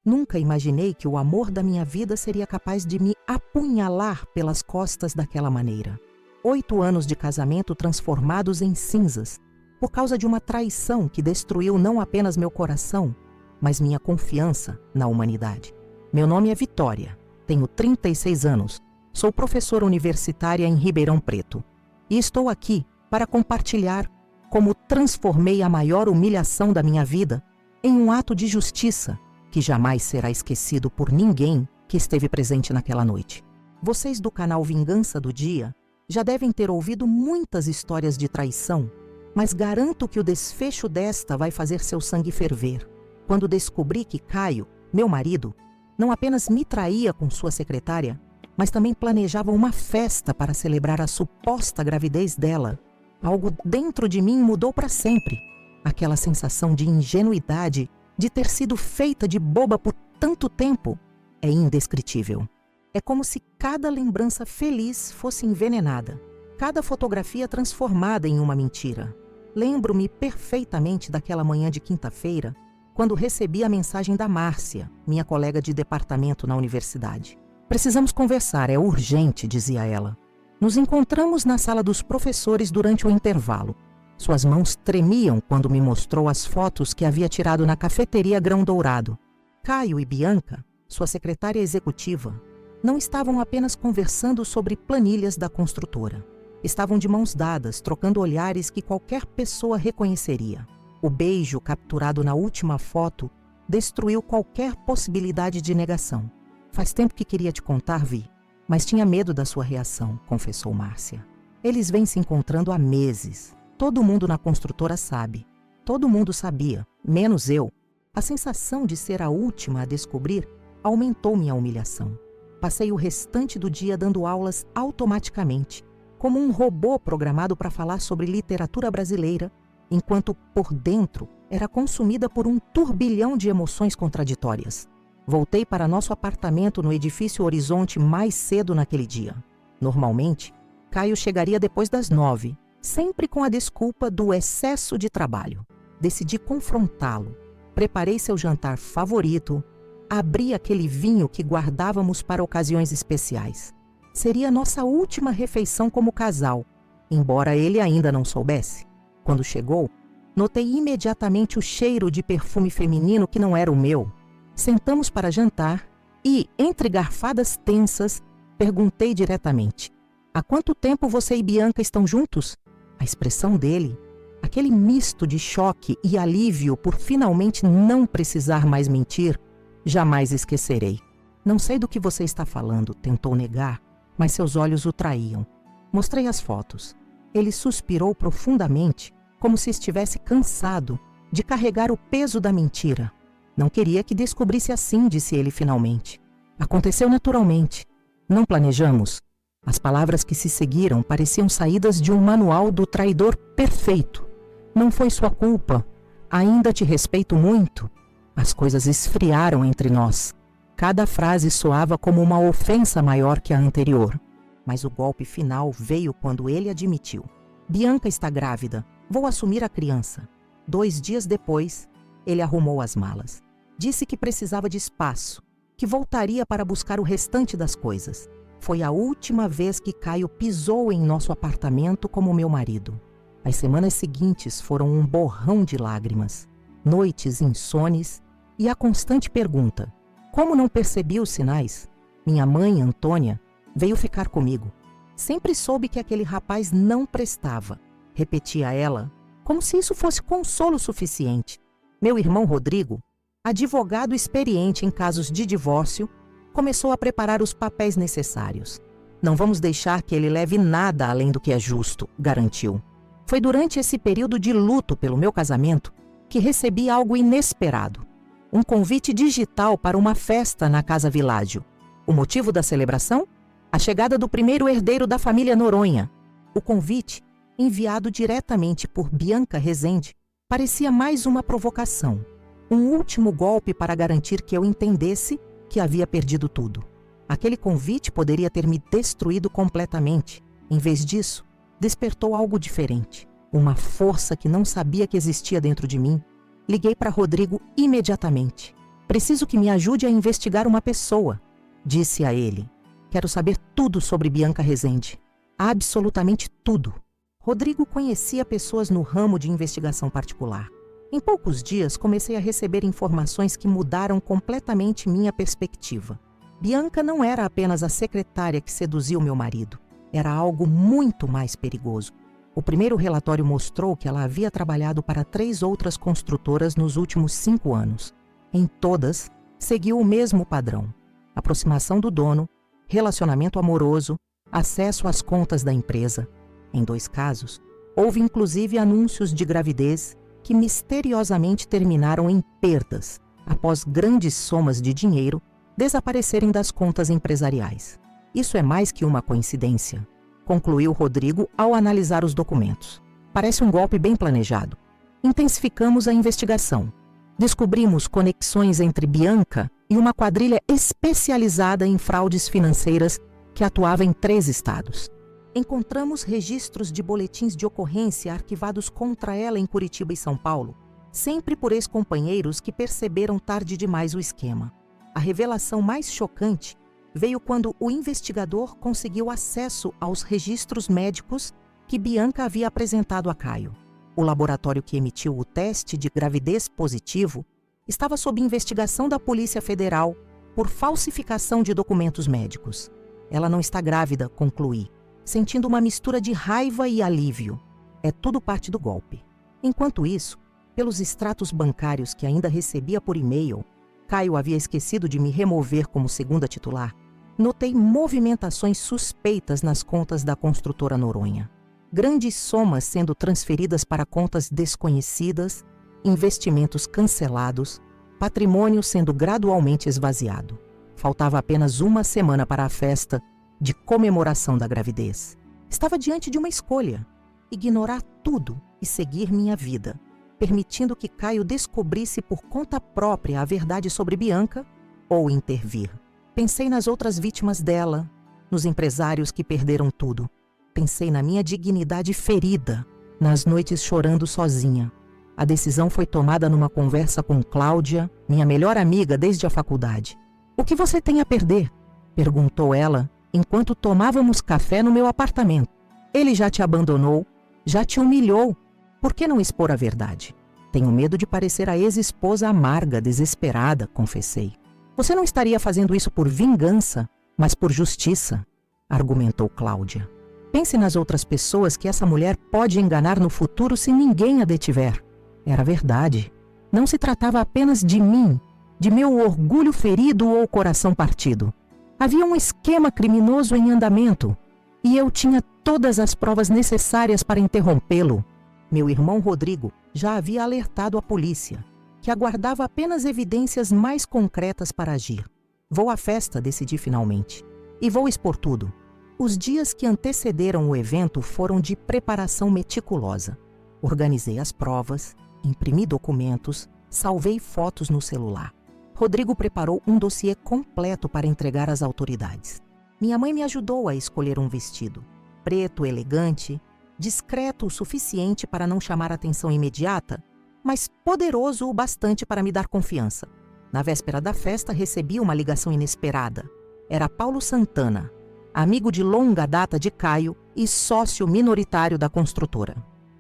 Nunca imaginei que o amor da minha vida seria capaz de me apunhalar pelas costas daquela maneira. 8 anos de casamento transformados em cinzas, por causa de uma traição que destruiu não apenas meu coração, mas minha confiança na humanidade. Meu nome é Vitória, tenho 36 anos, sou professora universitária em Ribeirão Preto e estou aqui para compartilhar como transformei a maior humilhação da minha vida em um ato de justiça que jamais será esquecido por ninguém que esteve presente naquela noite. Vocês do canal Vingança do Dia já devem ter ouvido muitas histórias de traição, mas garanto que o desfecho desta vai fazer seu sangue ferver. Quando descobri que Caio, meu marido, não apenas me traía com sua secretária, mas também planejava uma festa para celebrar a suposta gravidez dela, algo dentro de mim mudou para sempre. Aquela sensação de ingenuidade, de ter sido feita de boba por tanto tempo, é indescritível. É como se cada lembrança feliz fosse envenenada, cada fotografia transformada em uma mentira. Lembro-me perfeitamente daquela manhã de quinta-feira, quando recebi a mensagem da Márcia, minha colega de departamento na universidade. Precisamos conversar, é urgente, dizia ela. Nos encontramos na sala dos professores durante o intervalo. Suas mãos tremiam quando me mostrou as fotos que havia tirado na cafeteria Grão Dourado. Caio e Bianca, sua secretária executiva, não estavam apenas conversando sobre planilhas da construtora. Estavam de mãos dadas, trocando olhares que qualquer pessoa reconheceria. O beijo capturado na última foto destruiu qualquer possibilidade de negação. Faz tempo que queria te contar, Vi, mas tinha medo da sua reação, confessou Márcia. Eles vêm se encontrando há meses. Todo mundo na construtora sabe. Todo mundo sabia, menos eu. A sensação de ser a última a descobrir aumentou minha humilhação. Passei o restante do dia dando aulas automaticamente, como um robô programado para falar sobre literatura brasileira, enquanto por dentro era consumida por um turbilhão de emoções contraditórias. Voltei para nosso apartamento no edifício Horizonte mais cedo naquele dia. Normalmente, Caio chegaria depois das 9, sempre com a desculpa do excesso de trabalho. Decidi confrontá-lo. Preparei seu jantar favorito, abri aquele vinho que guardávamos para ocasiões especiais. Seria nossa última refeição como casal, embora ele ainda não soubesse. Quando chegou, notei imediatamente o cheiro de perfume feminino que não era o meu. Sentamos para jantar e, entre garfadas tensas, perguntei diretamente: há quanto tempo você e Bianca estão juntos? A expressão dele, aquele misto de choque e alívio por finalmente não precisar mais mentir, jamais esquecerei. Não sei do que você está falando, tentou negar, mas seus olhos o traíam. Mostrei as fotos. Ele suspirou profundamente, como se estivesse cansado de carregar o peso da mentira. Não queria que descobrisse assim, disse ele finalmente. Aconteceu naturalmente. Não planejamos. As palavras que se seguiram pareciam saídas de um manual do traidor perfeito. Não foi sua culpa. Ainda te respeito muito. As coisas esfriaram entre nós. Cada frase soava como uma ofensa maior que a anterior. Mas o golpe final veio quando ele admitiu: Bianca está grávida. Vou assumir a criança. 2 dias depois, ele arrumou as malas. Disse que precisava de espaço, que voltaria para buscar o restante das coisas. Foi a última vez que Caio pisou em nosso apartamento como meu marido. As semanas seguintes foram um borrão de lágrimas, noites insones e a constante pergunta: como não percebi os sinais? Minha mãe, Antônia, veio ficar comigo. Sempre soube que aquele rapaz não prestava, repetia ela, como se isso fosse consolo suficiente. Meu irmão Rodrigo, advogado experiente em casos de divórcio, começou a preparar os papéis necessários. Não vamos deixar que ele leve nada além do que é justo, garantiu. Foi durante esse período de luto pelo meu casamento que recebi algo inesperado. Um convite digital para uma festa na Casa Világio. O motivo da celebração? A chegada do primeiro herdeiro da família Noronha. O convite, enviado diretamente por Bianca Rezende, parecia mais uma provocação. Um último golpe para garantir que eu entendesse que havia perdido tudo. Aquele convite poderia ter me destruído completamente. Em vez disso, despertou algo diferente. Uma força que não sabia que existia dentro de mim. Liguei para Rodrigo imediatamente. Preciso que me ajude a investigar uma pessoa, disse a ele. Quero saber tudo sobre Bianca Rezende. Absolutamente tudo. Rodrigo conhecia pessoas no ramo de investigação particular. Em poucos dias, comecei a receber informações que mudaram completamente minha perspectiva. Bianca não era apenas a secretária que seduziu meu marido. Era algo muito mais perigoso. O primeiro relatório mostrou que ela havia trabalhado para 3 outras construtoras nos últimos 5 anos. Em todas, seguiu o mesmo padrão: aproximação do dono, relacionamento amoroso, acesso às contas da empresa. Em 2 casos, houve inclusive anúncios de gravidez que misteriosamente terminaram em perdas, após grandes somas de dinheiro desaparecerem das contas empresariais. Isso é mais que uma coincidência, concluiu Rodrigo ao analisar os documentos. Parece um golpe bem planejado. Intensificamos a investigação. Descobrimos conexões entre Bianca e uma quadrilha especializada em fraudes financeiras que atuava em 3 estados. Encontramos registros de boletins de ocorrência arquivados contra ela em Curitiba e São Paulo, sempre por ex-companheiros que perceberam tarde demais o esquema. A revelação mais chocante veio quando o investigador conseguiu acesso aos registros médicos que Bianca havia apresentado a Caio. O laboratório que emitiu o teste de gravidez positivo estava sob investigação da Polícia Federal por falsificação de documentos médicos. Ela não está grávida, concluí, sentindo uma mistura de raiva e alívio. É tudo parte do golpe. Enquanto isso, pelos extratos bancários que ainda recebia por e-mail, Caio havia esquecido de me remover como segunda titular. Notei movimentações suspeitas nas contas da construtora Noronha. Grandes somas sendo transferidas para contas desconhecidas, investimentos cancelados, patrimônio sendo gradualmente esvaziado. Faltava apenas 1 semana para a festa de comemoração da gravidez. Estava diante de uma escolha: ignorar tudo e seguir minha vida, permitindo que Caio descobrisse por conta própria a verdade sobre Bianca, ou intervir. Pensei nas outras vítimas dela, nos empresários que perderam tudo. Pensei na minha dignidade ferida, nas noites chorando sozinha. A decisão foi tomada numa conversa com Cláudia, minha melhor amiga desde a faculdade. "O que você tem a perder?", perguntou ela, enquanto tomávamos café no meu apartamento. "Ele já te abandonou, já te humilhou. Por que não expor a verdade?" "Tenho medo de parecer a ex-esposa amarga, desesperada", confessei. "Você não estaria fazendo isso por vingança, mas por justiça", argumentou Cláudia. "Pense nas outras pessoas que essa mulher pode enganar no futuro se ninguém a detiver." Era verdade. Não se tratava apenas de mim, de meu orgulho ferido ou coração partido. Havia um esquema criminoso em andamento, e eu tinha todas as provas necessárias para interrompê-lo. Meu irmão Rodrigo já havia alertado a polícia, que aguardava apenas evidências mais concretas para agir. "Vou à festa", decidi finalmente, "e vou expor tudo." Os dias que antecederam o evento foram de preparação meticulosa. Organizei as provas, imprimi documentos, salvei fotos no celular. Rodrigo preparou um dossiê completo para entregar às autoridades. Minha mãe me ajudou a escolher um vestido. Preto, elegante, discreto o suficiente para não chamar atenção imediata, mas poderoso o bastante para me dar confiança. Na véspera da festa, recebi uma ligação inesperada. Era Paulo Santana, amigo de longa data de Caio e sócio minoritário da construtora.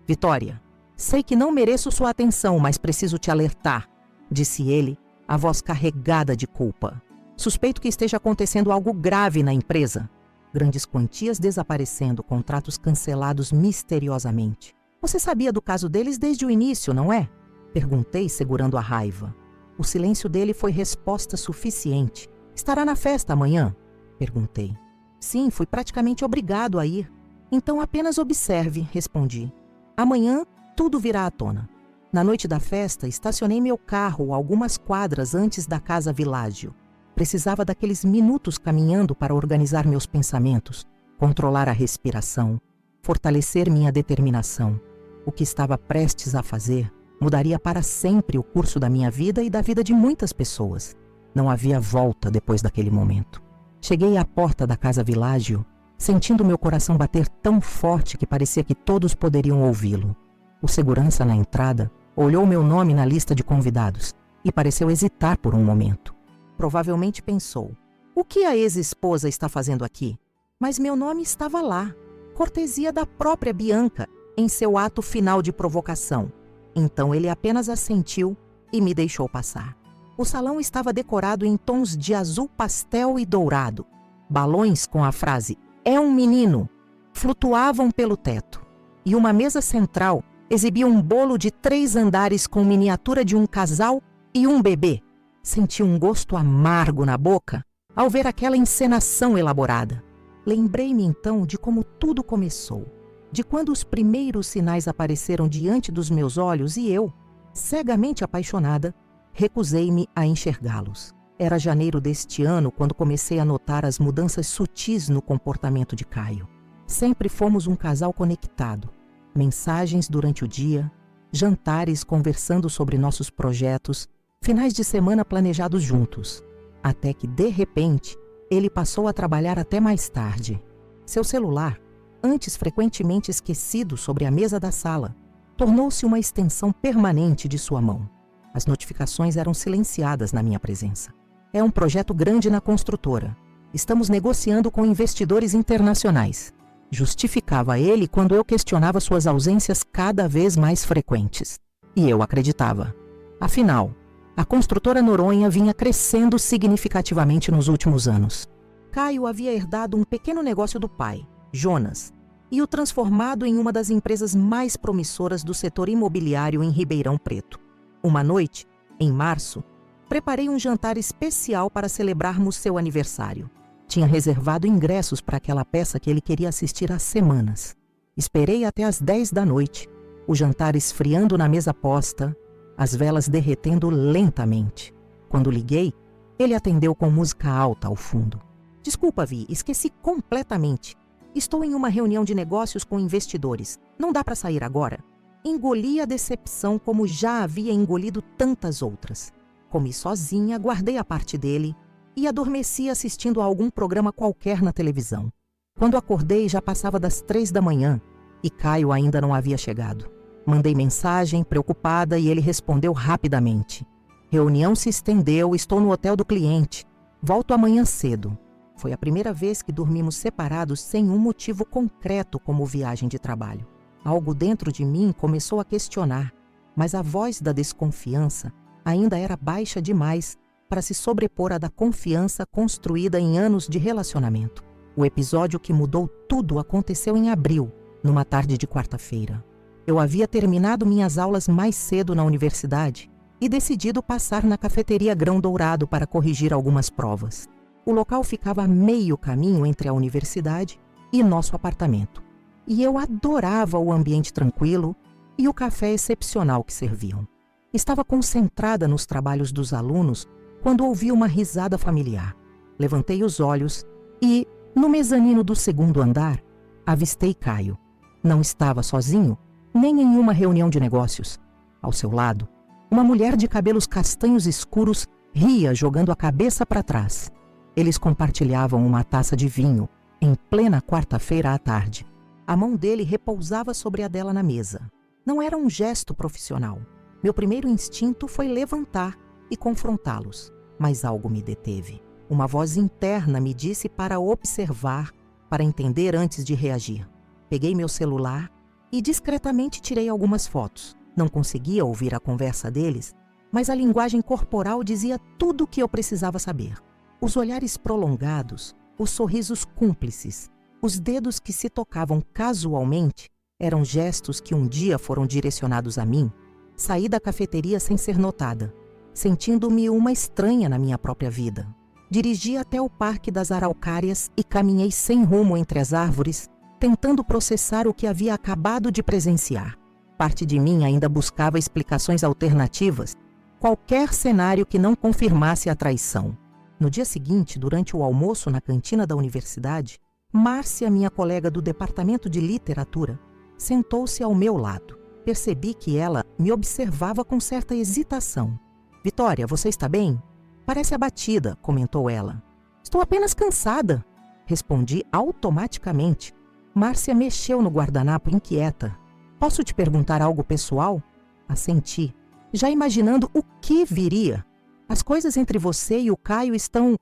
"Vitória, sei que não mereço sua atenção, mas preciso te alertar", disse ele, a voz carregada de culpa. "Suspeito que esteja acontecendo algo grave na empresa. Grandes quantias desaparecendo, contratos cancelados misteriosamente. Você sabia do caso deles desde o início, não é?" Perguntei, segurando a raiva. O silêncio dele foi resposta suficiente. "Estará na festa amanhã?" Perguntei. "Sim, fui praticamente obrigado a ir." "Então apenas observe", respondi. "Amanhã tudo virá à tona." Na noite da festa, estacionei meu carro algumas quadras antes da Casa Világio. Precisava daqueles minutos caminhando para organizar meus pensamentos, controlar a respiração, fortalecer minha determinação. O que estava prestes a fazer mudaria para sempre o curso da minha vida e da vida de muitas pessoas. Não havia volta depois daquele momento. Cheguei à porta da Casa Világio, sentindo meu coração bater tão forte que parecia que todos poderiam ouvi-lo. O segurança na entrada olhou meu nome na lista de convidados. e pareceu hesitar por um momento. Provavelmente pensou: o que a ex-esposa está fazendo aqui? Mas meu nome estava lá, cortesia da própria Bianca, em seu ato final de provocação. Então ele apenas assentiu e me deixou passar. O salão estava decorado em tons de azul pastel e dourado. Balões com a frase "É um menino" flutuavam pelo teto. E uma mesa central exibia um bolo de 3 andares com miniatura de um casal e um bebê. Senti um gosto amargo na boca ao ver aquela encenação elaborada. Lembrei-me então de como tudo começou, de quando os primeiros sinais apareceram diante dos meus olhos e eu, cegamente apaixonada, recusei-me a enxergá-los. Era janeiro deste ano quando comecei a notar as mudanças sutis no comportamento de Caio. Sempre fomos um casal conectado. Mensagens durante o dia, jantares conversando sobre nossos projetos, finais de semana planejados juntos. Até que, de repente, ele passou a trabalhar até mais tarde. Seu celular, antes frequentemente esquecido sobre a mesa da sala, tornou-se uma extensão permanente de sua mão. As notificações eram silenciadas na minha presença. É um projeto grande na construtora. Estamos negociando com investidores internacionais. Justificava ele quando eu questionava suas ausências cada vez mais frequentes. E eu acreditava. Afinal, a construtora Noronha vinha crescendo significativamente nos últimos anos. Caio havia herdado um pequeno negócio do pai, Jonas, e o transformado em uma das empresas mais promissoras do setor imobiliário em Ribeirão Preto. Uma noite, em março, preparei um jantar especial para celebrarmos seu aniversário. Tinha reservado ingressos para aquela peça que ele queria assistir há semanas. Esperei até às 10 da noite, o jantar esfriando na mesa posta, as velas derretendo lentamente. Quando liguei, ele atendeu com música alta ao fundo. Desculpa, Vi, esqueci completamente. Estou em uma reunião de negócios com investidores. Não dá para sair agora? Engoli a decepção como já havia engolido tantas outras. Comi sozinha, guardei a parte dele e adormeci assistindo a algum programa qualquer na televisão. Quando acordei, já passava das 3 da manhã e Caio ainda não havia chegado. Mandei mensagem, preocupada, e ele respondeu rapidamente. Reunião se estendeu, estou no hotel do cliente. Volto amanhã cedo. Foi a primeira vez que dormimos separados sem um motivo concreto como viagem de trabalho. Algo dentro de mim começou a questionar, mas a voz da desconfiança ainda era baixa demais para se sobrepor à da confiança construída em anos de relacionamento. O episódio que mudou tudo aconteceu em abril, numa tarde de quarta-feira. Eu havia terminado minhas aulas mais cedo na universidade e decidido passar na cafeteria Grão Dourado para corrigir algumas provas. O local ficava a meio caminho entre a universidade e nosso apartamento. E eu adorava o ambiente tranquilo e o café excepcional que serviam. Estava concentrada nos trabalhos dos alunos quando ouvi uma risada familiar. Levantei os olhos e, no mezanino do 2º andar, avistei Caio. Não estava sozinho, nem em uma reunião de negócios. Ao seu lado, uma mulher de cabelos castanhos escuros ria jogando a cabeça para trás. Eles compartilhavam uma taça de vinho, em plena quarta-feira à tarde. A mão dele repousava sobre a dela na mesa. Não era um gesto profissional. Meu primeiro instinto foi levantar e confrontá-los, mas algo me deteve. Uma voz interna me disse para observar, para entender antes de reagir. Peguei meu celular e discretamente tirei algumas fotos. Não conseguia ouvir a conversa deles, mas a linguagem corporal dizia tudo o que eu precisava saber. Os olhares prolongados, os sorrisos cúmplices, os dedos que se tocavam casualmente eram gestos que um dia foram direcionados a mim. Saí da cafeteria sem ser notada, sentindo-me uma estranha na minha própria vida. Dirigi até o Parque das Araucárias e caminhei sem rumo entre as árvores, tentando processar o que havia acabado de presenciar. Parte de mim ainda buscava explicações alternativas, qualquer cenário que não confirmasse a traição. No dia seguinte, durante o almoço na cantina da universidade, Márcia, minha colega do departamento de literatura, sentou-se ao meu lado. Percebi que ela me observava com certa hesitação. "Vitória, você está bem?" "Parece abatida", comentou ela. "Estou apenas cansada", respondi automaticamente. Márcia mexeu no guardanapo inquieta. "Posso te perguntar algo pessoal?" Assenti. já imaginando o que viria. As coisas entre você e o Caio estão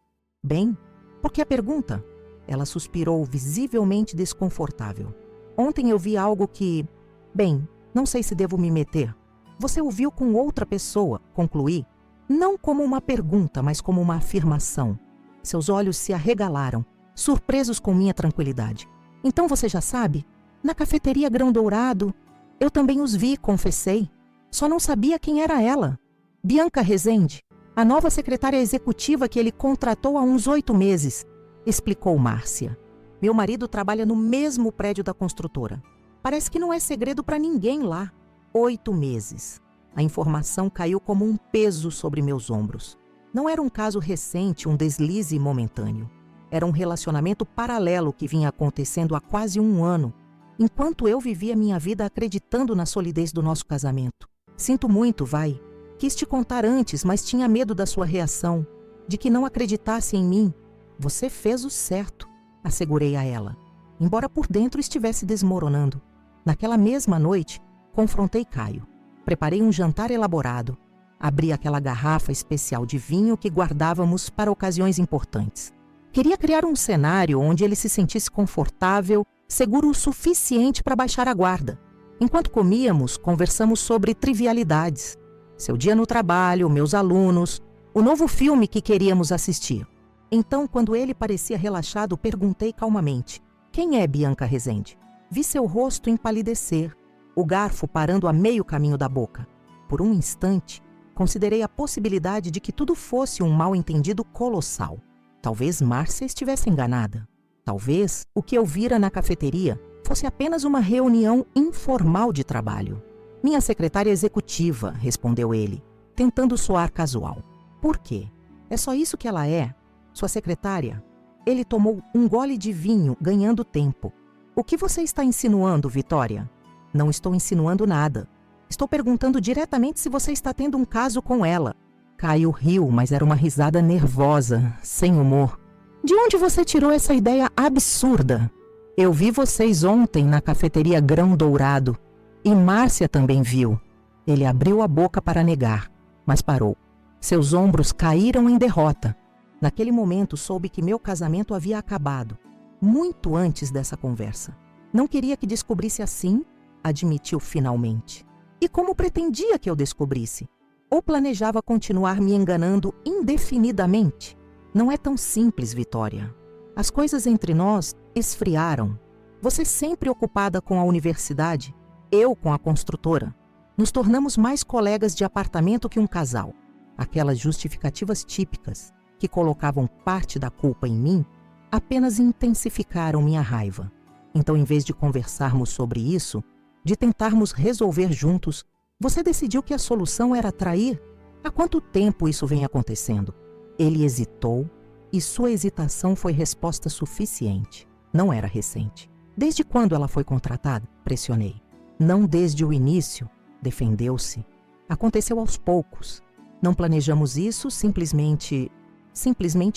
bem? Por que a pergunta? Ela suspirou, visivelmente desconfortável. Ontem eu vi algo que... Bem, não sei se devo me meter. Você o viu com outra pessoa, concluí. Não como uma pergunta, mas como uma afirmação. Seus olhos se arregalaram, surpresos com minha tranquilidade. Então você já sabe? Na cafeteria Grão Dourado, eu também os vi, confessei. Só não sabia quem era ela. Bianca Rezende, a nova secretária executiva que ele contratou há uns 8 meses, explicou Márcia. Meu marido trabalha no mesmo prédio da construtora. Parece que não é segredo para ninguém lá. 8 meses. A informação caiu como um peso sobre meus ombros. Não era um caso recente, um deslize momentâneo. Era um relacionamento paralelo que vinha acontecendo há quase 1 ano, enquanto eu vivia minha vida acreditando na solidez do nosso casamento. Sinto muito, vai. Quis te contar antes, mas tinha medo da sua reação, de que não acreditasse em mim. Você fez o certo, assegurei a ela, embora por dentro estivesse desmoronando. Naquela mesma noite, confrontei Caio. Preparei um jantar elaborado. Abri aquela garrafa especial de vinho que guardávamos para ocasiões importantes. Queria criar um cenário onde ele se sentisse confortável, seguro o suficiente para baixar a guarda. Enquanto comíamos, conversamos sobre trivialidades. Seu dia no trabalho, meus alunos, o novo filme que queríamos assistir. Então, quando ele parecia relaxado, perguntei calmamente: quem é Bianca Rezende? Vi seu rosto empalidecer, o garfo parando a meio caminho da boca. Por um instante, considerei a possibilidade de que tudo fosse um mal-entendido colossal. Talvez Márcia estivesse enganada. Talvez o que eu vira na cafeteria fosse apenas uma reunião informal de trabalho. Minha secretária executiva, respondeu ele, tentando soar casual. Por quê? É só isso que ela é? Sua secretária? Ele tomou um gole de vinho, ganhando tempo. O que você está insinuando, Vitória? Não estou insinuando nada. Estou perguntando diretamente se você está tendo um caso com ela. Caio riu, mas era uma risada nervosa, sem humor. De onde você tirou essa ideia absurda? Eu vi vocês ontem na cafeteria Grão Dourado. E Márcia também viu. Ele abriu a boca para negar, mas parou. Seus ombros caíram em derrota. Naquele momento soube que meu casamento havia acabado, muito antes dessa conversa. Não queria que descobrisse assim, admitiu finalmente. E como pretendia que eu descobrisse? Ou planejava continuar me enganando indefinidamente? Não é tão simples, Vitória. As coisas entre nós esfriaram. Você sempre ocupada com a universidade, eu com a construtora. Nos tornamos mais colegas de apartamento que um casal. Aquelas justificativas típicas, que colocavam parte da culpa em mim, apenas intensificaram minha raiva. Então, em vez de conversarmos sobre isso, de tentarmos resolver juntos, você decidiu que a solução era trair? Há quanto tempo isso vem acontecendo? Ele hesitou, e sua hesitação foi resposta suficiente. Não era recente. Desde quando ela foi contratada? Pressionei. Não desde o início, defendeu-se. Aconteceu aos poucos. Não planejamos isso, simplesmente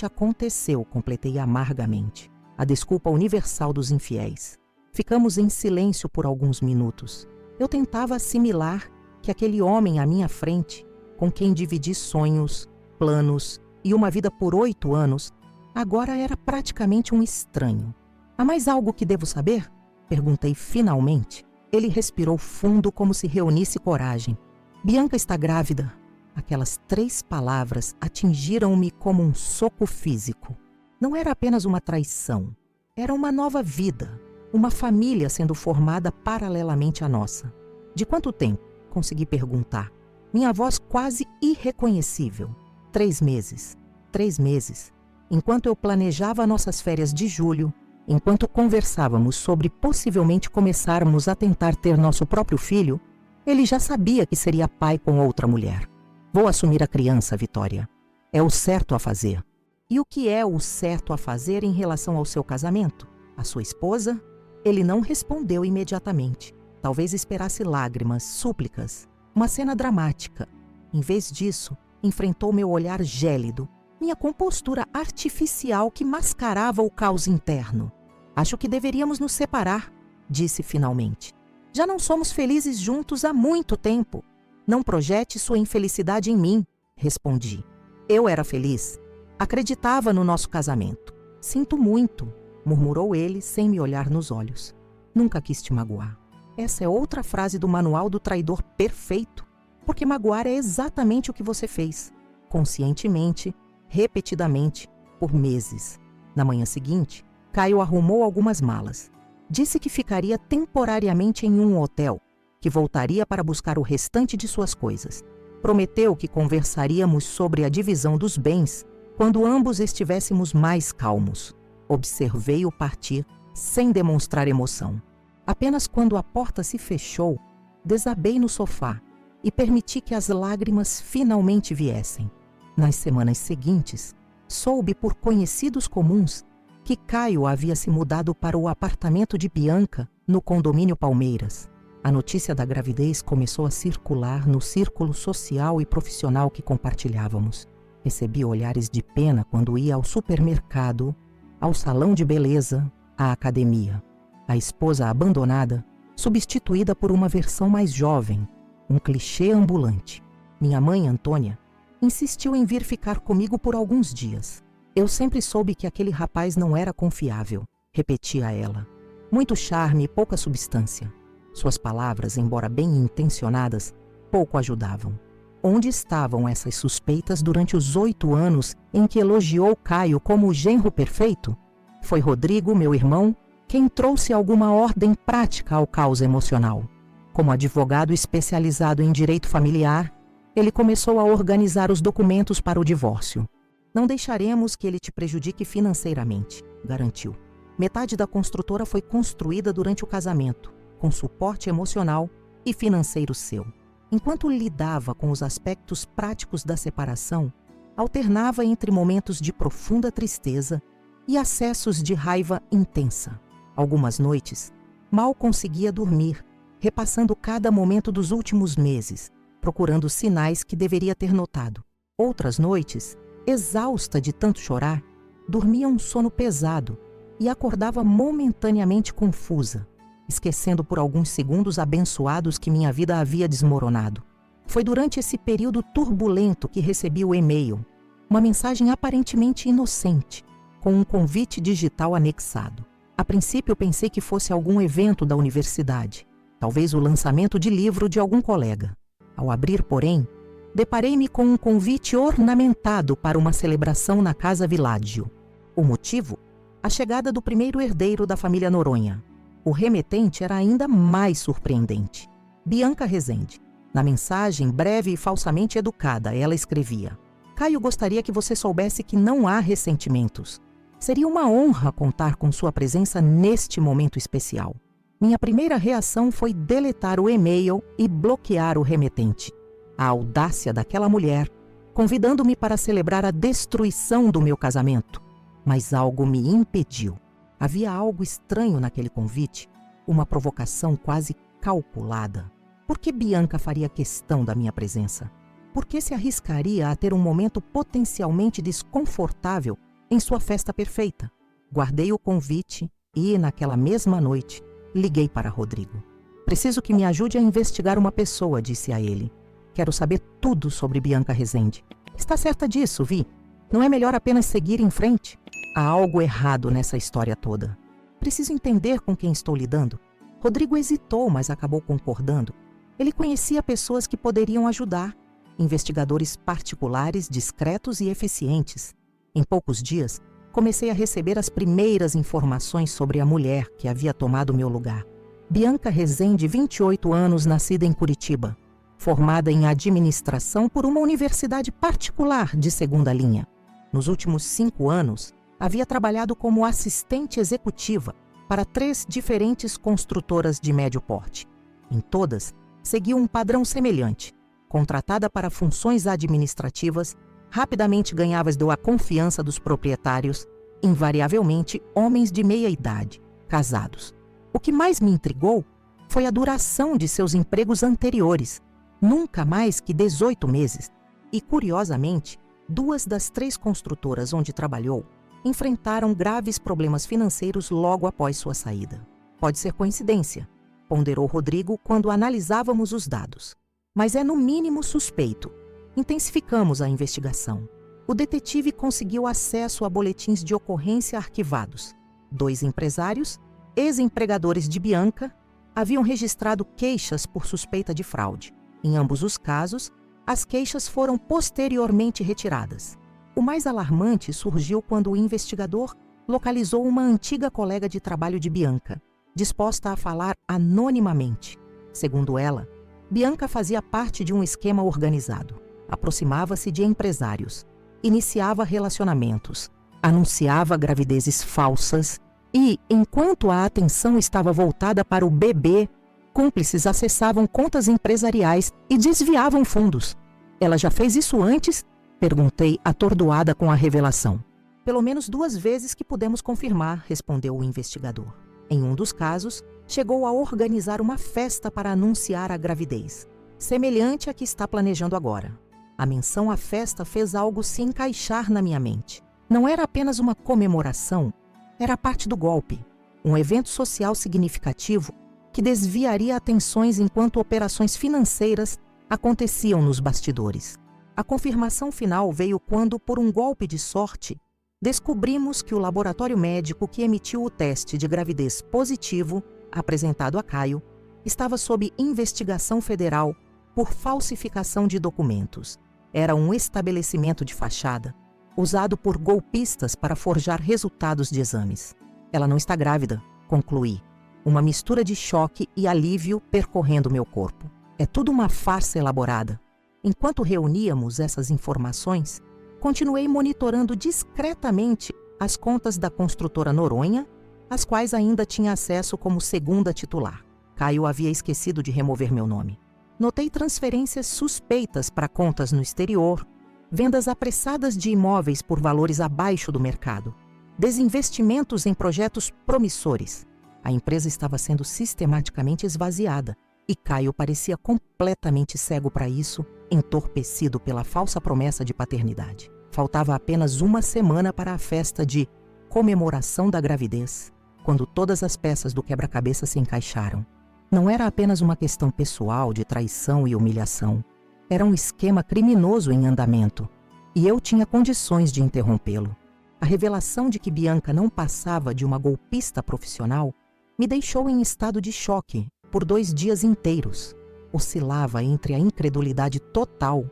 aconteceu, completei amargamente. A desculpa universal dos infiéis. Ficamos em silêncio por alguns minutos. Eu tentava assimilar que aquele homem à minha frente, com quem dividi sonhos, planos e uma vida por 8 anos, agora era praticamente um estranho. Há mais algo que devo saber? Perguntei finalmente. Ele respirou fundo como se reunisse coragem. Bianca está grávida. Aquelas 3 palavras atingiram-me como um soco físico. Não era apenas uma traição. Era uma nova vida. Uma família sendo formada paralelamente à nossa. De quanto tempo? Consegui perguntar. Minha voz quase irreconhecível. 3 meses. 3 meses. Enquanto eu planejava nossas férias de julho, enquanto conversávamos sobre possivelmente começarmos a tentar ter nosso próprio filho, ele já sabia que seria pai com outra mulher. Vou assumir a criança, Vitória. É o certo a fazer. E o que é o certo a fazer em relação ao seu casamento? A sua esposa? Ele não respondeu imediatamente. Talvez esperasse lágrimas, súplicas, uma cena dramática. Em vez disso, enfrentou meu olhar gélido, minha compostura artificial que mascarava o caos interno. Acho que deveríamos nos separar, disse finalmente. Já não somos felizes juntos há muito tempo. Não projete sua infelicidade em mim, respondi. Eu era feliz. Acreditava no nosso casamento. Sinto muito, murmurou ele sem me olhar nos olhos. Nunca quis te magoar. Essa é outra frase do manual do traidor perfeito, porque magoar é exatamente o que você fez, conscientemente, repetidamente, por meses. Na manhã seguinte, Caio arrumou algumas malas. Disse que ficaria temporariamente em um hotel, que voltaria para buscar o restante de suas coisas. Prometeu que conversaríamos sobre a divisão dos bens quando ambos estivéssemos mais calmos. Observei-o partir sem demonstrar emoção. Apenas quando a porta se fechou, desabei no sofá e permiti que as lágrimas finalmente viessem. Nas semanas seguintes, soube por conhecidos comuns que Caio havia se mudado para o apartamento de Bianca no condomínio Palmeiras. A notícia da gravidez começou a circular no círculo social e profissional que compartilhávamos. Recebi olhares de pena quando ia ao supermercado, ao salão de beleza, à academia. A esposa abandonada, substituída por uma versão mais jovem, um clichê ambulante. Minha mãe, Antônia, insistiu em vir ficar comigo por alguns dias. Eu sempre soube que aquele rapaz não era confiável, repetia ela. Muito charme e pouca substância. Suas palavras, embora bem intencionadas, pouco ajudavam. Onde estavam essas suspeitas durante os 8 anos em que elogiou Caio como o genro perfeito? Foi Rodrigo, meu irmão, quem trouxe alguma ordem prática ao caos emocional. Como advogado especializado em direito familiar, ele começou a organizar os documentos para o divórcio. Não deixaremos que ele te prejudique financeiramente, garantiu. Metade da construtora foi construída durante o casamento, com suporte emocional e financeiro seu. Enquanto lidava com os aspectos práticos da separação, alternava entre momentos de profunda tristeza e acessos de raiva intensa. Algumas noites, mal conseguia dormir, repassando cada momento dos últimos meses, procurando sinais que deveria ter notado. Outras noites, exausta de tanto chorar, dormia um sono pesado e acordava momentaneamente confusa, esquecendo por alguns segundos abençoados que minha vida havia desmoronado. Foi durante esse período turbulento que recebi o e-mail, uma mensagem aparentemente inocente, com um convite digital anexado. A princípio pensei que fosse algum evento da universidade, talvez o lançamento de livro de algum colega. Ao abrir, porém, deparei-me com um convite ornamentado para uma celebração na Casa Világio. O motivo? A chegada do primeiro herdeiro da família Noronha. O remetente era ainda mais surpreendente. Bianca Rezende. Na mensagem, breve e falsamente educada, ela escrevia: Caio gostaria que você soubesse que não há ressentimentos. Seria uma honra contar com sua presença neste momento especial. Minha primeira reação foi deletar o e-mail e bloquear o remetente. A audácia daquela mulher, convidando-me para celebrar a destruição do meu casamento. Mas algo me impediu. Havia algo estranho naquele convite, uma provocação quase calculada. Por que Bianca faria questão da minha presença? Por que se arriscaria a ter um momento potencialmente desconfortável em sua festa perfeita? Guardei o convite e, naquela mesma noite, liguei para Rodrigo. Preciso que me ajude a investigar uma pessoa, disse a ele. Quero saber tudo sobre Bianca Rezende. Está certa disso, Vi? Não é melhor apenas seguir em frente? Há algo errado nessa história toda. Preciso entender com quem estou lidando. Rodrigo hesitou, mas acabou concordando. Ele conhecia pessoas que poderiam ajudar. Investigadores particulares, discretos e eficientes. Em poucos dias, comecei a receber as primeiras informações sobre a mulher que havia tomado meu lugar. Bianca Rezende, 28 anos, nascida em Curitiba. Formada em administração por uma universidade particular de segunda linha. Nos últimos 5 anos, havia trabalhado como assistente executiva para 3 diferentes construtoras de médio porte. Em todas, seguiu um padrão semelhante. Contratada para funções administrativas, rapidamente ganhava a confiança dos proprietários, invariavelmente homens de meia idade, casados. O que mais me intrigou foi a duração de seus empregos anteriores, nunca mais que 18 meses. E, curiosamente, 2 das 3 construtoras onde trabalhou enfrentaram graves problemas financeiros logo após sua saída. Pode ser coincidência, ponderou Rodrigo quando analisávamos os dados. mas é no mínimo suspeito. Intensificamos a investigação. O detetive conseguiu acesso a boletins de ocorrência arquivados. 2 empresários, ex-empregadores de Bianca, haviam registrado queixas por suspeita de fraude. Em ambos os casos, as queixas foram posteriormente retiradas. O mais alarmante surgiu quando o investigador localizou uma antiga colega de trabalho de Bianca, disposta a falar anonimamente. Segundo ela, Bianca fazia parte de um esquema organizado. Aproximava-se de empresários, iniciava relacionamentos, anunciava gravidezes falsas e, enquanto a atenção estava voltada para o bebê, cúmplices acessavam contas empresariais e desviavam fundos. Ela já fez isso antes? Perguntei, atordoada com a revelação. Pelo menos 2 vezes que pudemos confirmar, respondeu o investigador. Em um dos casos, chegou a organizar uma festa para anunciar a gravidez, semelhante à que está planejando agora. A menção à festa fez algo se encaixar na minha mente. Não era apenas uma comemoração, era parte do golpe, um evento social significativo que desviaria atenções enquanto operações financeiras aconteciam nos bastidores. A confirmação final veio quando, por um golpe de sorte, descobrimos que o laboratório médico que emitiu o teste de gravidez positivo, apresentado a Caio, estava sob investigação federal por falsificação de documentos. Era um estabelecimento de fachada, usado por golpistas para forjar resultados de exames. Ela não está grávida, concluí. Uma mistura de choque e alívio percorrendo meu corpo. É tudo uma farsa elaborada. Enquanto reuníamos essas informações, continuei monitorando discretamente as contas da construtora Noronha, às quais ainda tinha acesso como segunda titular. Caio havia esquecido de remover meu nome. Notei transferências suspeitas para contas no exterior, vendas apressadas de imóveis por valores abaixo do mercado, desinvestimentos em projetos promissores. A empresa estava sendo sistematicamente esvaziada e Caio parecia completamente cego para isso, entorpecido pela falsa promessa de paternidade. Faltava apenas 1 semana para a festa de comemoração da gravidez, quando todas as peças do quebra-cabeça se encaixaram. Não era apenas uma questão pessoal de traição e humilhação. Era um esquema criminoso em andamento, e eu tinha condições de interrompê-lo. A revelação de que Bianca não passava de uma golpista profissional me deixou em estado de choque por 2 dias inteiros. Oscilava entre a incredulidade total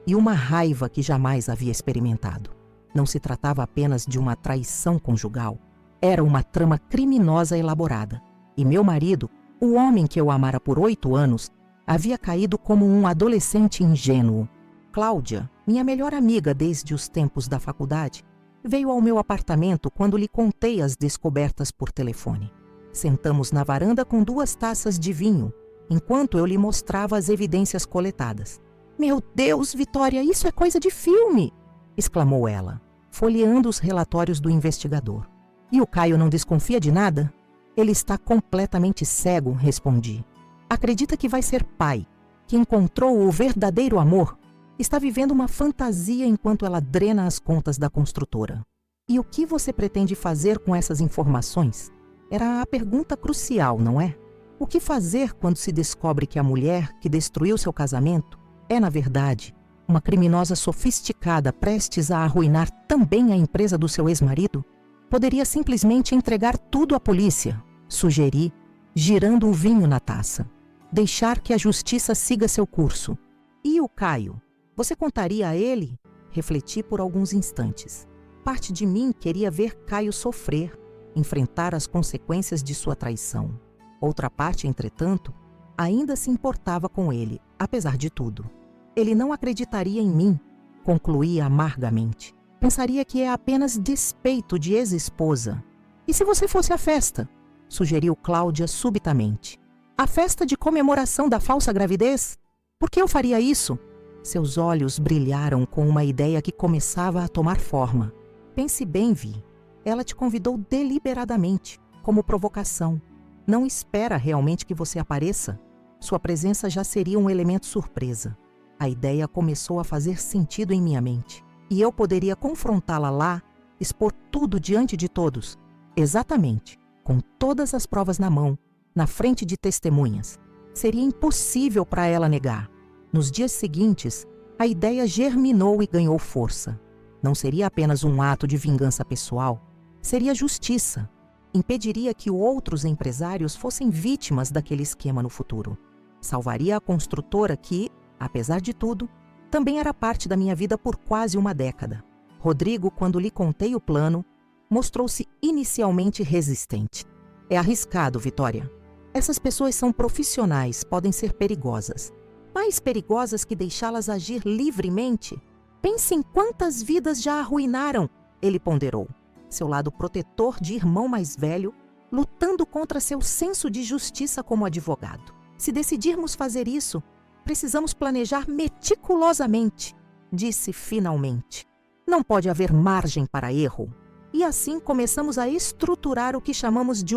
e uma raiva que jamais havia experimentado. Não se tratava apenas de uma traição conjugal. Era uma trama criminosa elaborada. E meu marido, o homem que eu amara por 8 anos, havia caído como um adolescente ingênuo. Cláudia, minha melhor amiga desde os tempos da faculdade, veio ao meu apartamento quando lhe contei as descobertas por telefone. Sentamos na varanda com 2 taças de vinho, enquanto eu lhe mostrava as evidências coletadas. "Meu Deus, Vitória, isso é coisa de filme!" exclamou ela, folheando os relatórios do investigador. "E o Caio não desconfia de nada?" "Ele está completamente cego", respondi. "Acredita que vai ser pai, que encontrou o verdadeiro amor. Está vivendo uma fantasia enquanto ela drena as contas da construtora." "E o que você pretende fazer com essas informações?" Era a pergunta crucial, não é? O que fazer quando se descobre que a mulher que destruiu seu casamento é, na verdade, uma criminosa sofisticada prestes a arruinar também a empresa do seu ex-marido? Poderia simplesmente entregar tudo à polícia, sugeri, girando o vinho na taça. Deixar que a justiça siga seu curso. E o Caio? Você contaria a ele? Refleti por alguns instantes. Parte de mim queria ver Caio sofrer, enfrentar as consequências de sua traição. Outra parte, entretanto, ainda se importava com ele, apesar de tudo. Ele não acreditaria em mim, concluí amargamente. Pensaria que é apenas despeito de ex-esposa. "E se você fosse à festa?" sugeriu Cláudia subitamente. "A festa de comemoração da falsa gravidez? Por que eu faria isso?" Seus olhos brilharam com uma ideia que começava a tomar forma. "Pense bem, Vi. Ela te convidou deliberadamente, como provocação. Não espera realmente que você apareça. Sua presença já seria um elemento surpresa." A ideia começou a fazer sentido em minha mente. E eu poderia confrontá-la lá, expor tudo diante de todos. Exatamente, com todas as provas na mão, na frente de testemunhas. Seria impossível para ela negar. Nos dias seguintes, a ideia germinou e ganhou força. Não seria apenas um ato de vingança pessoal, seria justiça. Impediria que outros empresários fossem vítimas daquele esquema no futuro. Salvaria a construtora que, apesar de tudo, também era parte da minha vida por quase uma década. Rodrigo, quando lhe contei o plano, mostrou-se inicialmente resistente. É arriscado, Vitória. Essas pessoas são profissionais, podem ser perigosas. Mais perigosas que deixá-las agir livremente? Pense em quantas vidas já arruinaram, ele ponderou. Seu lado protetor de irmão mais velho, lutando contra seu senso de justiça como advogado. Se decidirmos fazer isso, precisamos planejar meticulosamente, disse finalmente. Não pode haver margem para erro. E assim começamos a estruturar o que chamamos de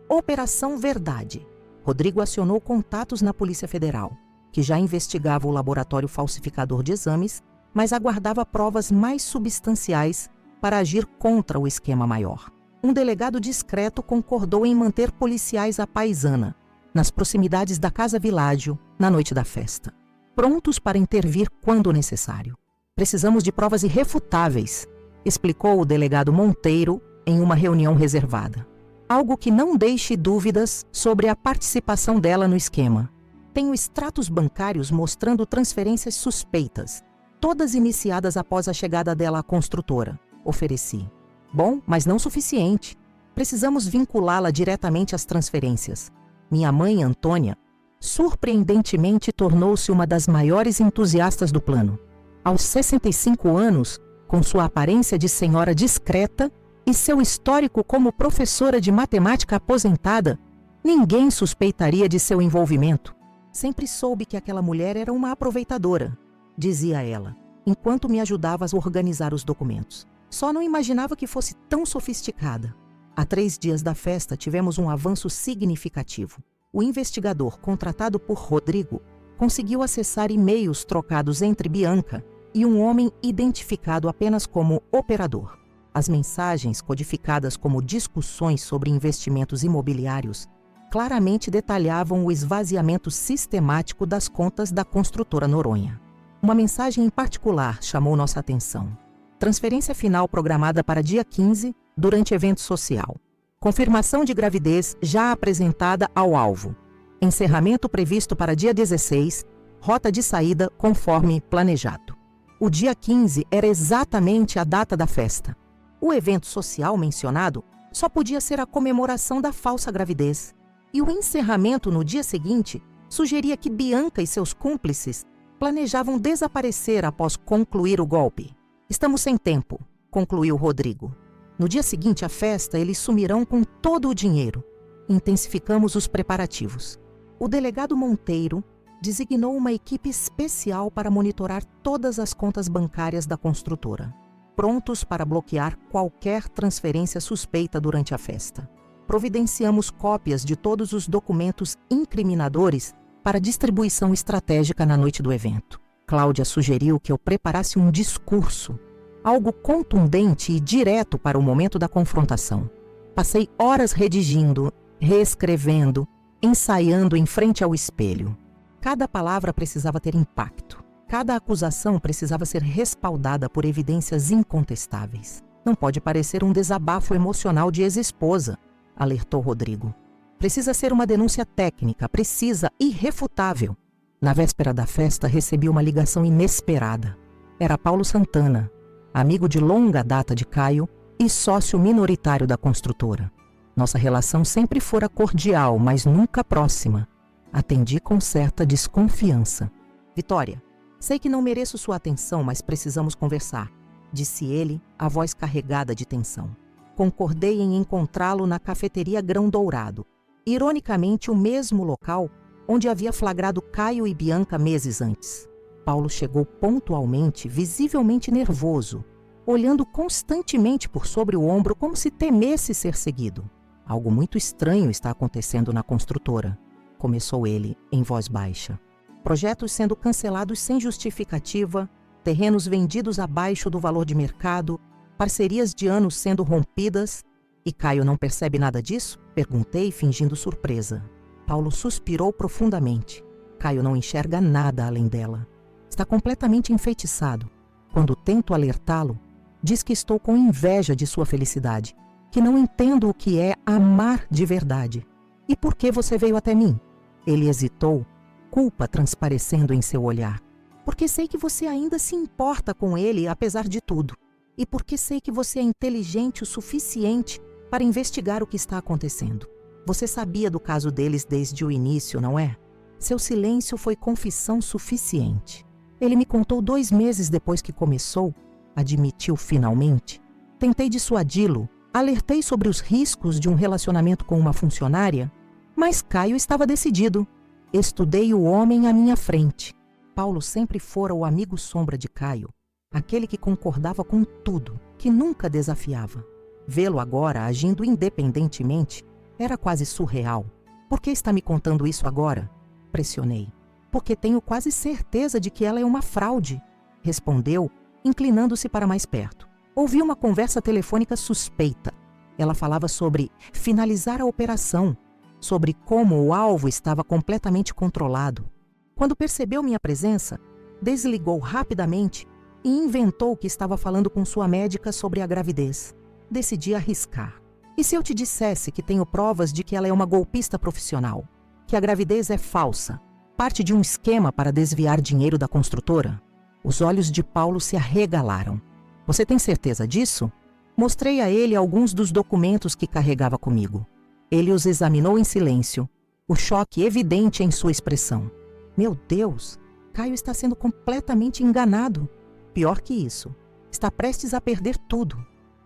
Operação Verdade. Rodrigo acionou contatos na Polícia Federal, que já investigava o laboratório falsificador de exames, mas aguardava provas mais substanciais para agir contra o esquema maior. Um delegado discreto concordou em manter policiais à paisana, nas proximidades da Casa Világio, na noite da festa, prontos para intervir quando necessário. Precisamos de provas irrefutáveis, explicou o delegado Monteiro em uma reunião reservada. Algo que não deixe dúvidas sobre a participação dela no esquema. Tenho extratos bancários mostrando transferências suspeitas, todas iniciadas após a chegada dela à construtora, ofereci. Bom, mas não suficiente. Precisamos vinculá-la diretamente às transferências. Minha mãe, Antônia, surpreendentemente tornou-se uma das maiores entusiastas do plano. Aos 65 anos, com sua aparência de senhora discreta e seu histórico como professora de matemática aposentada, ninguém suspeitaria de seu envolvimento. Sempre soube que aquela mulher era uma aproveitadora, dizia ela, enquanto me ajudava a organizar os documentos. Só não imaginava que fosse tão sofisticada. Há 3 dias da festa tivemos um avanço significativo. O investigador contratado por Rodrigo conseguiu acessar e-mails trocados entre Bianca e um homem identificado apenas como operador. As mensagens, codificadas como discussões sobre investimentos imobiliários, claramente detalhavam o esvaziamento sistemático das contas da construtora Noronha. Uma mensagem em particular chamou nossa atenção. Transferência final programada para dia 15, durante evento social. Confirmação de gravidez já apresentada ao alvo. Encerramento previsto para dia 16, rota de saída conforme planejado. O dia 15 era exatamente a data da festa. O evento social mencionado só podia ser a comemoração da falsa gravidez. E o encerramento no dia seguinte sugeria que Bianca e seus cúmplices planejavam desaparecer após concluir o golpe. Estamos sem tempo, concluiu Rodrigo. No dia seguinte à festa, eles sumirão com todo o dinheiro. Intensificamos os preparativos. O delegado Monteiro designou uma equipe especial para monitorar todas as contas bancárias da construtora, prontos para bloquear qualquer transferência suspeita durante a festa. Providenciamos cópias de todos os documentos incriminadores para distribuição estratégica na noite do evento. Cláudia sugeriu que eu preparasse um discurso, algo contundente e direto para o momento da confrontação. Passei horas redigindo, reescrevendo, ensaiando em frente ao espelho. Cada palavra precisava ter impacto. Cada acusação precisava ser respaldada por evidências incontestáveis. Não pode parecer um desabafo emocional de ex-esposa, alertou Rodrigo. Precisa ser uma denúncia técnica, precisa, irrefutável. Na véspera da festa, recebi uma ligação inesperada. Era Paulo Santana, amigo de longa data de Caio e sócio minoritário da construtora. Nossa relação sempre fora cordial, mas nunca próxima. Atendi com certa desconfiança. Vitória, sei que não mereço sua atenção, mas precisamos conversar, disse ele, a voz carregada de tensão. Concordei em encontrá-lo na cafeteria Grão Dourado, ironicamente o mesmo local onde havia flagrado Caio e Bianca meses antes. Paulo chegou pontualmente, visivelmente nervoso, olhando constantemente por sobre o ombro como se temesse ser seguido. Algo muito estranho está acontecendo na construtora, começou ele em voz baixa. Projetos sendo cancelados sem justificativa, terrenos vendidos abaixo do valor de mercado, parcerias de anos sendo rompidas. E Caio não percebe nada disso? Perguntei, fingindo surpresa. Paulo suspirou profundamente. Caio não enxerga nada além dela. Está completamente enfeitiçado. Quando tento alertá-lo, diz que estou com inveja de sua felicidade, que não entendo o que é amar de verdade. E por que você veio até mim? Ele hesitou, culpa transparecendo em seu olhar. Porque sei que você ainda se importa com ele, apesar de tudo. E porque sei que você é inteligente o suficiente para investigar o que está acontecendo. Você sabia do caso deles desde o início, não é? Seu silêncio foi confissão suficiente. Ele me contou 2 meses depois que começou, admitiu finalmente. Tentei dissuadi-lo, alertei sobre os riscos de um relacionamento com uma funcionária, mas Caio estava decidido. Estudei o homem à minha frente. Paulo sempre fora o amigo sombra de Caio, aquele que concordava com tudo, que nunca desafiava. Vê-lo agora agindo independentemente era quase surreal. Por que está me contando isso agora? Pressionei. Porque tenho quase certeza de que ela é uma fraude, respondeu, inclinando-se para mais perto. Ouvi uma conversa telefônica suspeita. Ela falava sobre finalizar a operação, sobre como o alvo estava completamente controlado. Quando percebeu minha presença, desligou rapidamente e inventou que estava falando com sua médica sobre a gravidez. Decidi arriscar. E se eu te dissesse que tenho provas de que ela é uma golpista profissional? Que a gravidez é falsa? Parte de um esquema para desviar dinheiro da construtora? Os olhos de Paulo se arregalaram. Você tem certeza disso? Mostrei a ele alguns dos documentos que carregava comigo. Ele os examinou em silêncio, o choque evidente em sua expressão. Meu Deus, Caio está sendo completamente enganado. Pior que isso, está prestes a perder tudo.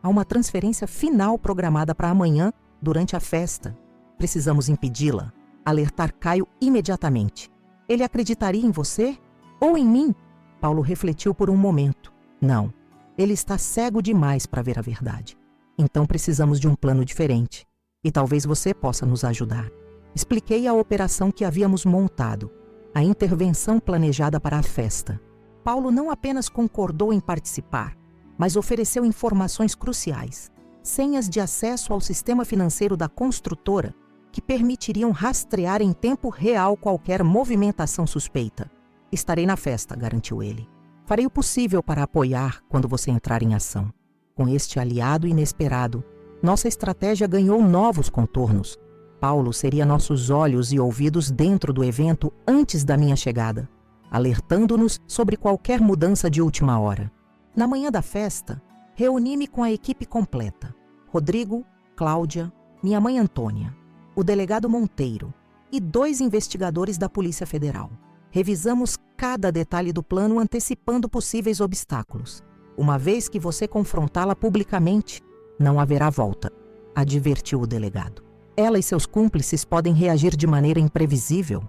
Há uma transferência final programada para amanhã, durante a festa. Precisamos impedi-la, alertar Caio imediatamente. Ele acreditaria em você? Ou em mim? Paulo refletiu por um momento. Não, ele está cego demais para ver a verdade. Então precisamos de um plano diferente. E talvez você possa nos ajudar. Expliquei a operação que havíamos montado, a intervenção planejada para a festa. Paulo não apenas concordou em participar, mas ofereceu informações cruciais, senhas de acesso ao sistema financeiro da construtora que permitiriam rastrear em tempo real qualquer movimentação suspeita. Estarei na festa, garantiu ele. Farei o possível para apoiar quando você entrar em ação. Com este aliado inesperado, nossa estratégia ganhou novos contornos. Paulo seria nossos olhos e ouvidos dentro do evento antes da minha chegada, alertando-nos sobre qualquer mudança de última hora. Na manhã da festa, reuni-me com a equipe completa. Rodrigo, Cláudia, minha mãe Antônia, o delegado Monteiro e 2 investigadores da Polícia Federal. Revisamos cada detalhe do plano antecipando possíveis obstáculos. Uma vez que você confrontá-la publicamente, não haverá volta, advertiu o delegado. Ela e seus cúmplices podem reagir de maneira imprevisível.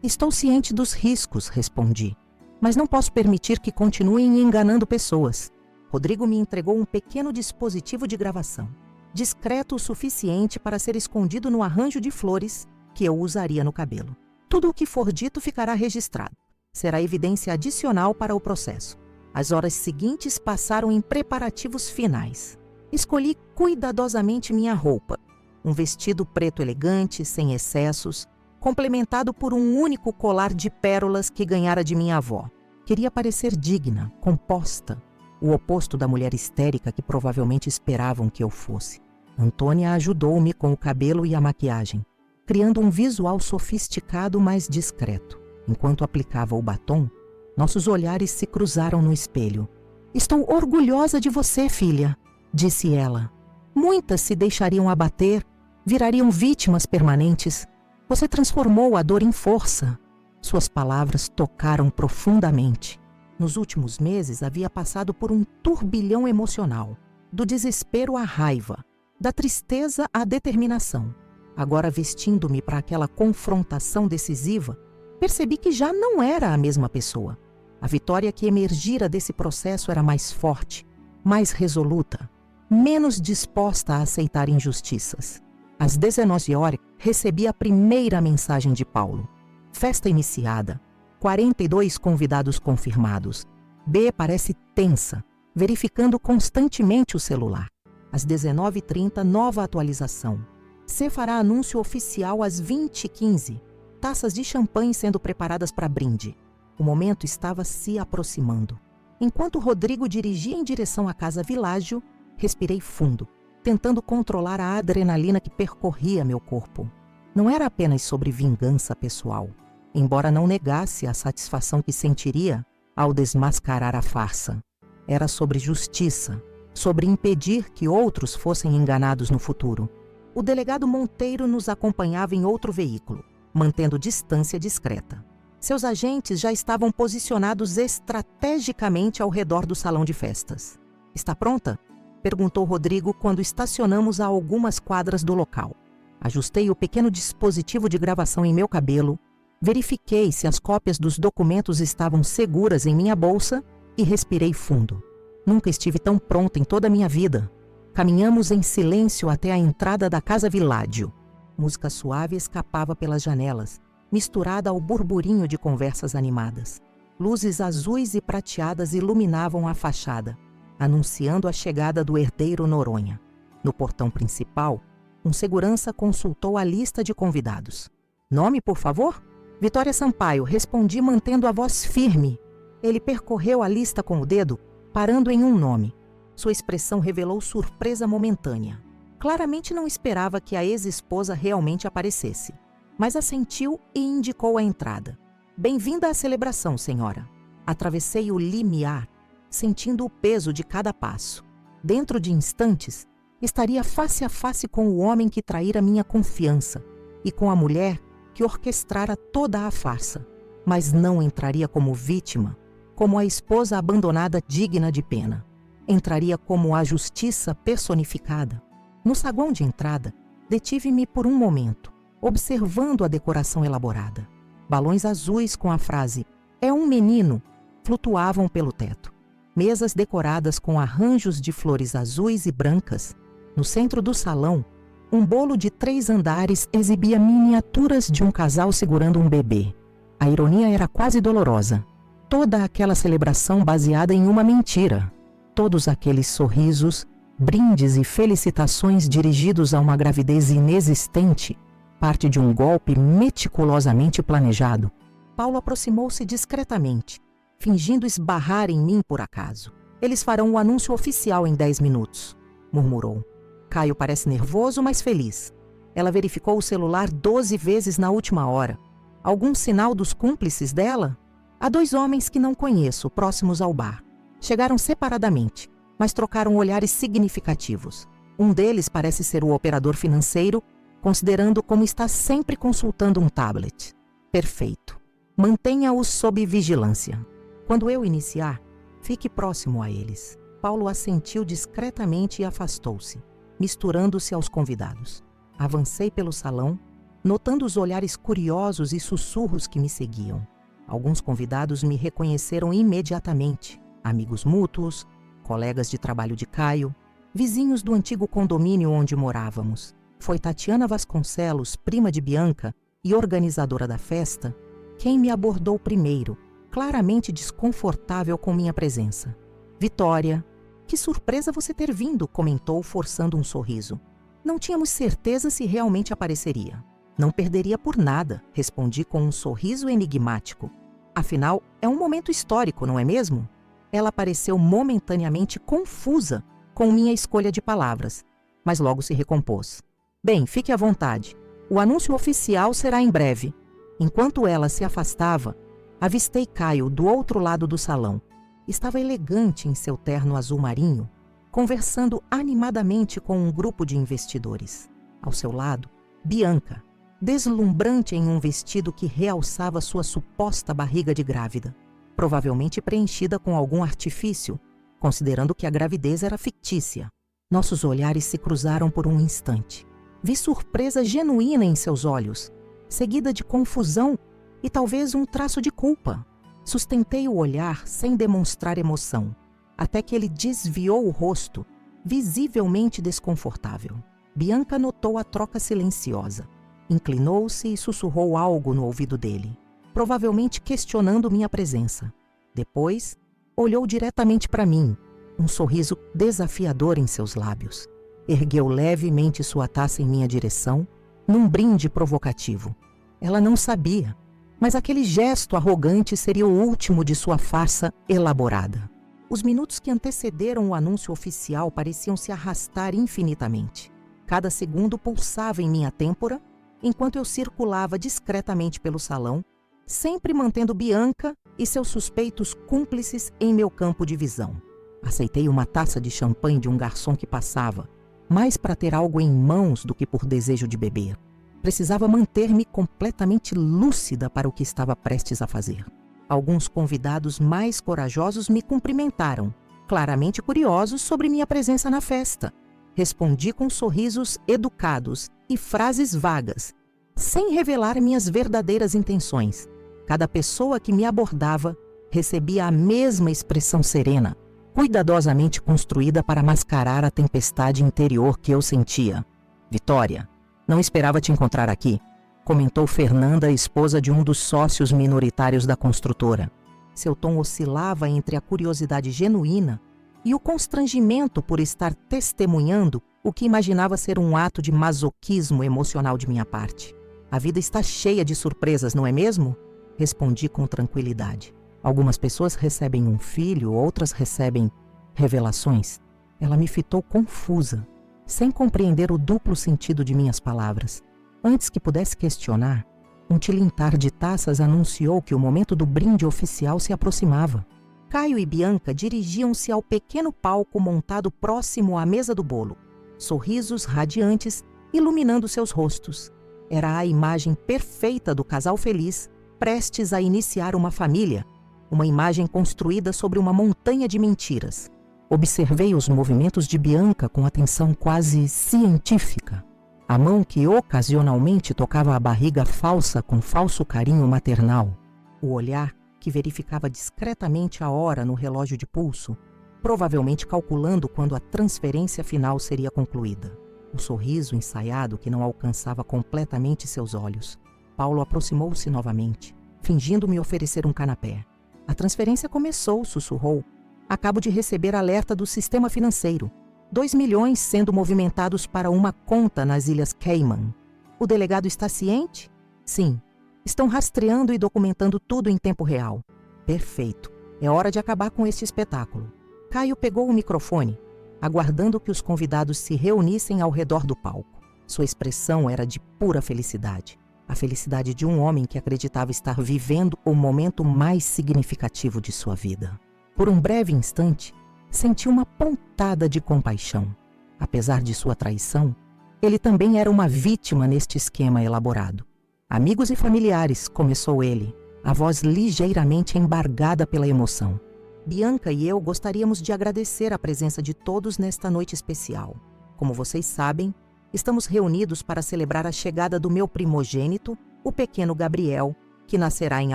Estou ciente dos riscos, respondi, mas não posso permitir que continuem enganando pessoas. Rodrigo me entregou um pequeno dispositivo de gravação, discreto o suficiente para ser escondido no arranjo de flores que eu usaria no cabelo. Tudo o que for dito ficará registrado. Será evidência adicional para o processo. As horas seguintes passaram em preparativos finais. Escolhi cuidadosamente minha roupa, um vestido preto elegante, sem excessos, complementado por um único colar de pérolas que ganhara de minha avó. Queria parecer digna, composta, o oposto da mulher histérica que provavelmente esperavam que eu fosse. Antônia ajudou-me com o cabelo e a maquiagem, criando um visual sofisticado, mas discreto. Enquanto aplicava o batom, nossos olhares se cruzaram no espelho. Estou orgulhosa de você, filha, disse ela. Muitas se deixariam abater, virariam vítimas permanentes. Você transformou a dor em força. Suas palavras tocaram profundamente. Nos últimos meses havia passado por um turbilhão emocional, do desespero à raiva, da tristeza à determinação. Agora, vestindo-me para aquela confrontação decisiva, percebi que já não era a mesma pessoa. A Vitória que emergira desse processo era mais forte, mais resoluta, menos disposta a aceitar injustiças. Às 19 horas, recebi a primeira mensagem de Paulo. Festa iniciada. 42 convidados confirmados. B parece tensa, verificando constantemente o celular. Às 19h30, nova atualização. C fará anúncio oficial às 20h15. taças de champanhe sendo preparadas para brinde. O momento estava se aproximando. Enquanto Rodrigo dirigia em direção à casa Világio, respirei fundo, tentando controlar a adrenalina que percorria meu corpo. Não era apenas sobre vingança pessoal, embora não negasse a satisfação que sentiria ao desmascarar a farsa. Era sobre justiça, sobre impedir que outros fossem enganados no futuro. O delegado Monteiro nos acompanhava em outro veículo, mantendo distância discreta. Seus agentes já estavam posicionados estrategicamente ao redor do salão de festas. "Está pronta?" perguntou Rodrigo quando estacionamos a algumas quadras do local. Ajustei o pequeno dispositivo de gravação em meu cabelo, verifiquei se as cópias dos documentos estavam seguras em minha bolsa e respirei fundo. Nunca estive tão pronta em toda a minha vida. Caminhamos em silêncio até a entrada da casa Világio. Música suave escapava pelas janelas, misturada ao burburinho de conversas animadas. Luzes azuis e prateadas iluminavam a fachada, anunciando a chegada do herdeiro Noronha. No portão principal, um segurança consultou a lista de convidados. "Nome, por favor?" "Vitória Sampaio", respondi mantendo a voz firme. Ele percorreu a lista com o dedo, parando em um nome. Sua expressão revelou surpresa momentânea. Claramente não esperava que a ex-esposa realmente aparecesse, mas assentiu e indicou a entrada. "Bem-vinda à celebração, senhora." Atravessei o limiar, sentindo o peso de cada passo. Dentro de instantes, estaria face a face com o homem que traíra minha confiança e com a mulher que orquestrara toda a farsa, mas não entraria como vítima, como a esposa abandonada digna de pena. Entraria como a justiça personificada. No saguão de entrada, detive-me por um momento, observando a decoração elaborada. Balões azuis com a frase "É um menino" flutuavam pelo teto. Mesas decoradas com arranjos de flores azuis e brancas. No centro do salão, um bolo de 3 andares exibia miniaturas de um casal segurando um bebê. A ironia era quase dolorosa. Toda aquela celebração baseada em uma mentira. Todos aqueles sorrisos, brindes e felicitações dirigidos a uma gravidez inexistente, parte de um golpe meticulosamente planejado. Paulo aproximou-se discretamente, fingindo esbarrar em mim por acaso. "Eles farão o anúncio oficial em 10 minutos", murmurou. "Caio parece nervoso, mas feliz." Ela verificou o celular 12 vezes na última hora. Algum sinal dos cúmplices dela? Há 2 homens que não conheço, próximos ao bar. Chegaram separadamente, mas trocaram olhares significativos. Um deles parece ser o operador financeiro, considerando como está sempre consultando um tablet. Perfeito. Mantenha-os sob vigilância. Quando eu iniciar, fique próximo a eles. Paulo assentiu discretamente e afastou-se, misturando-se aos convidados. Avancei pelo salão, notando os olhares curiosos e sussurros que me seguiam. Alguns convidados me reconheceram imediatamente. Amigos mútuos, colegas de trabalho de Caio, vizinhos do antigo condomínio onde morávamos. Foi Tatiana Vasconcelos, prima de Bianca e organizadora da festa, quem me abordou primeiro, claramente desconfortável com minha presença. "Vitória, que surpresa você ter vindo", comentou, forçando um sorriso. "Não tínhamos certeza se realmente apareceria." "Não perderia por nada", respondi com um sorriso enigmático. "Afinal, é um momento histórico, não é mesmo?" Ela pareceu momentaneamente confusa com minha escolha de palavras, mas logo se recompôs. "Bem, fique à vontade. O anúncio oficial será em breve." Enquanto ela se afastava, avistei Caio do outro lado do salão. Estava elegante em seu terno azul marinho, conversando animadamente com um grupo de investidores. Ao seu lado, Bianca, deslumbrante em um vestido que realçava sua suposta barriga de grávida, provavelmente preenchida com algum artifício, considerando que a gravidez era fictícia. Nossos olhares se cruzaram por um instante. Vi surpresa genuína em seus olhos, seguida de confusão e talvez um traço de culpa. Sustentei o olhar sem demonstrar emoção, até que ele desviou o rosto, visivelmente desconfortável. Bianca notou a troca silenciosa. Inclinou-se e sussurrou algo no ouvido dele, provavelmente questionando minha presença. Depois, olhou diretamente para mim, um sorriso desafiador em seus lábios. Ergueu levemente sua taça em minha direção, num brinde provocativo. Ela não sabia, mas aquele gesto arrogante seria o último de sua farsa elaborada. Os minutos que antecederam o anúncio oficial pareciam se arrastar infinitamente. Cada segundo pulsava em minha têmpora, enquanto eu circulava discretamente pelo salão, sempre mantendo Bianca e seus suspeitos cúmplices em meu campo de visão. Aceitei uma taça de champanhe de um garçom que passava, mais para ter algo em mãos do que por desejo de beber. Precisava manter-me completamente lúcida para o que estava prestes a fazer. Alguns convidados mais corajosos me cumprimentaram, claramente curiosos sobre minha presença na festa. Respondi com sorrisos educados e frases vagas, sem revelar minhas verdadeiras intenções. Cada pessoa que me abordava recebia a mesma expressão serena, cuidadosamente construída para mascarar a tempestade interior que eu sentia. Vitória, não esperava te encontrar aqui, comentou Fernanda, esposa de um dos sócios minoritários da construtora. Seu tom oscilava entre a curiosidade genuína e o constrangimento por estar testemunhando o que imaginava ser um ato de masoquismo emocional de minha parte. A vida está cheia de surpresas, não é mesmo? Respondi com tranquilidade. Algumas pessoas recebem um filho, outras recebem revelações. Ela me fitou confusa, sem compreender o duplo sentido de minhas palavras. Antes que pudesse questionar, um tilintar de taças anunciou que o momento do brinde oficial se aproximava. Caio e Bianca dirigiam-se ao pequeno palco montado próximo à mesa do bolo, sorrisos radiantes iluminando seus rostos. Era a imagem perfeita do casal feliz, prestes a iniciar uma família, uma imagem construída sobre uma montanha de mentiras. Observei os movimentos de Bianca com atenção quase científica. A mão que ocasionalmente tocava a barriga falsa com falso carinho maternal. O olhar que verificava discretamente a hora no relógio de pulso, provavelmente calculando quando a transferência final seria concluída. O sorriso ensaiado que não alcançava completamente seus olhos. Paulo aproximou-se novamente, fingindo me oferecer um canapé. A transferência começou, sussurrou. Acabo de receber alerta do sistema financeiro. 2 milhões sendo movimentados para uma conta nas Ilhas Cayman. O delegado está ciente? Sim. Estão rastreando e documentando tudo em tempo real. Perfeito. É hora de acabar com este espetáculo. Caio pegou o microfone, aguardando que os convidados se reunissem ao redor do palco. Sua expressão era de pura felicidade. A felicidade de um homem que acreditava estar vivendo o momento mais significativo de sua vida. Por um breve instante, senti uma pontada de compaixão. Apesar de sua traição, ele também era uma vítima neste esquema elaborado. Amigos e familiares, começou ele, a voz ligeiramente embargada pela emoção. Bianca e eu gostaríamos de agradecer a presença de todos nesta noite especial. Como vocês sabem, estamos reunidos para celebrar a chegada do meu primogênito, o pequeno Gabriel, que nascerá em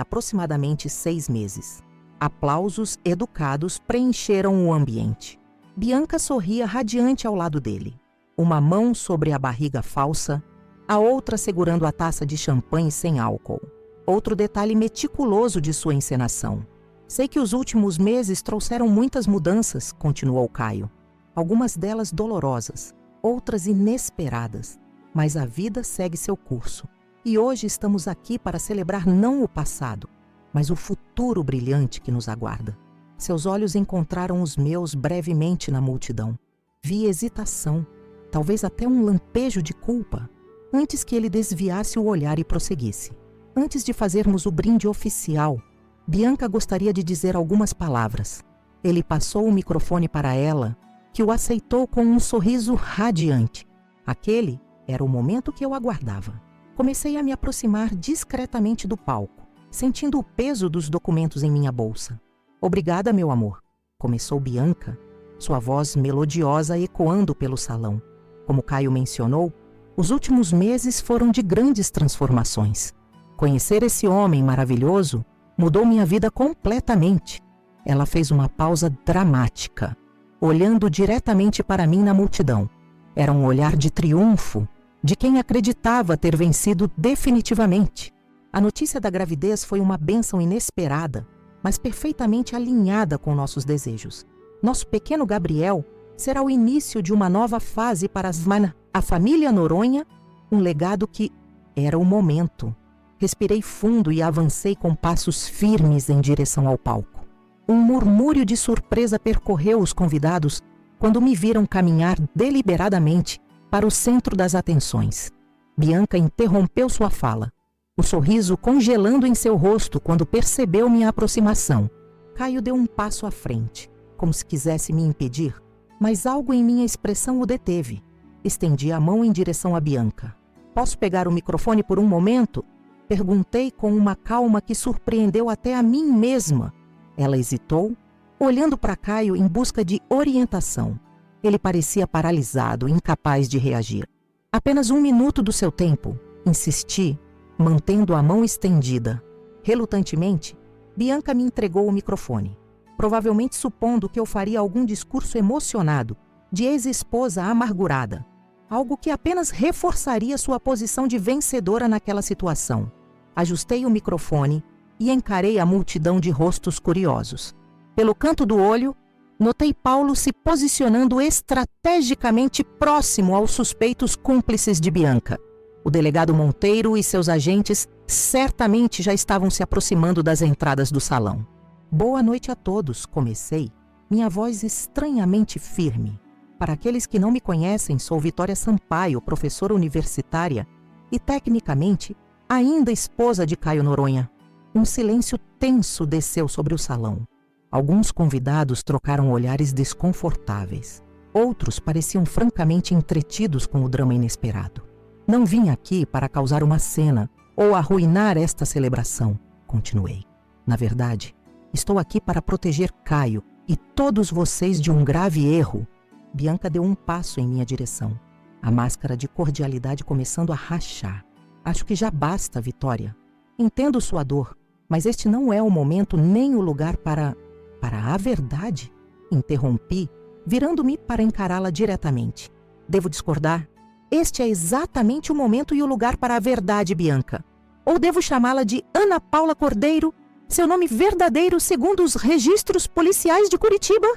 aproximadamente 6 meses. Aplausos educados preencheram o ambiente. Bianca sorria radiante ao lado dele. Uma mão sobre a barriga falsa, a outra segurando a taça de champanhe sem álcool. Outro detalhe meticuloso de sua encenação. Sei que os últimos meses trouxeram muitas mudanças, continuou Caio. Algumas delas dolorosas, outras inesperadas. Mas a vida segue seu curso. E hoje estamos aqui para celebrar não o passado, mas o futuro brilhante que nos aguarda. Seus olhos encontraram os meus brevemente na multidão. Vi hesitação, talvez até um lampejo de culpa, antes que ele desviasse o olhar e prosseguisse. Antes de fazermos o brinde oficial, Bianca gostaria de dizer algumas palavras. Ele passou o microfone para ela, que o aceitou com um sorriso radiante. Aquele era o momento que eu aguardava. Comecei a me aproximar discretamente do palco, sentindo o peso dos documentos em minha bolsa. Obrigada, meu amor, começou Bianca, sua voz melodiosa ecoando pelo salão. Como Caio mencionou, os últimos meses foram de grandes transformações. Conhecer esse homem maravilhoso mudou minha vida completamente. Ela fez uma pausa dramática, olhando diretamente para mim na multidão. Era um olhar de triunfo, de quem acreditava ter vencido definitivamente. A notícia da gravidez foi uma bênção inesperada, mas perfeitamente alinhada com nossos desejos. Nosso pequeno Gabriel será o início de uma nova fase para a família Noronha, um legado que era o momento. Respirei fundo e avancei com passos firmes em direção ao palco. Um murmúrio de surpresa percorreu os convidados quando me viram caminhar deliberadamente para o centro das atenções. Bianca interrompeu sua fala, o sorriso congelando em seu rosto quando percebeu minha aproximação. Caio deu um passo à frente, como se quisesse me impedir, mas algo em minha expressão o deteve. Estendi a mão em direção a Bianca. "Posso pegar o microfone por um momento?" Perguntei com uma calma que surpreendeu até a mim mesma. Ela hesitou, olhando para Caio em busca de orientação. Ele parecia paralisado, incapaz de reagir. "Apenas 1 minuto do seu tempo", insisti, mantendo a mão estendida. Relutantemente, Bianca me entregou o microfone, provavelmente supondo que eu faria algum discurso emocionado, de ex-esposa amargurada, algo que apenas reforçaria sua posição de vencedora naquela situação. Ajustei o microfone e encarei a multidão de rostos curiosos. Pelo canto do olho, notei Paulo se posicionando estrategicamente próximo aos suspeitos cúmplices de Bianca. O delegado Monteiro e seus agentes certamente já estavam se aproximando das entradas do salão. "Boa noite a todos", comecei, minha voz estranhamente firme. Para aqueles que não me conhecem, sou Vitória Sampaio, professora universitária e, tecnicamente, ainda esposa de Caio Noronha. Um silêncio tenso desceu sobre o salão. Alguns convidados trocaram olhares desconfortáveis. Outros pareciam francamente entretidos com o drama inesperado. "Não vim aqui para causar uma cena ou arruinar esta celebração", continuei. "Na verdade, estou aqui para proteger Caio e todos vocês de um grave erro." Bianca deu um passo em minha direção, a máscara de cordialidade começando a rachar. "Acho que já basta, Vitória. Entendo sua dor, mas este não é o momento nem o lugar para a verdade?" Interrompi, virando-me para encará-la diretamente. "Devo discordar? Este é exatamente o momento e o lugar para a verdade, Bianca. Ou devo chamá-la de Ana Paula Cordeiro, seu nome verdadeiro segundo os registros policiais de Curitiba?"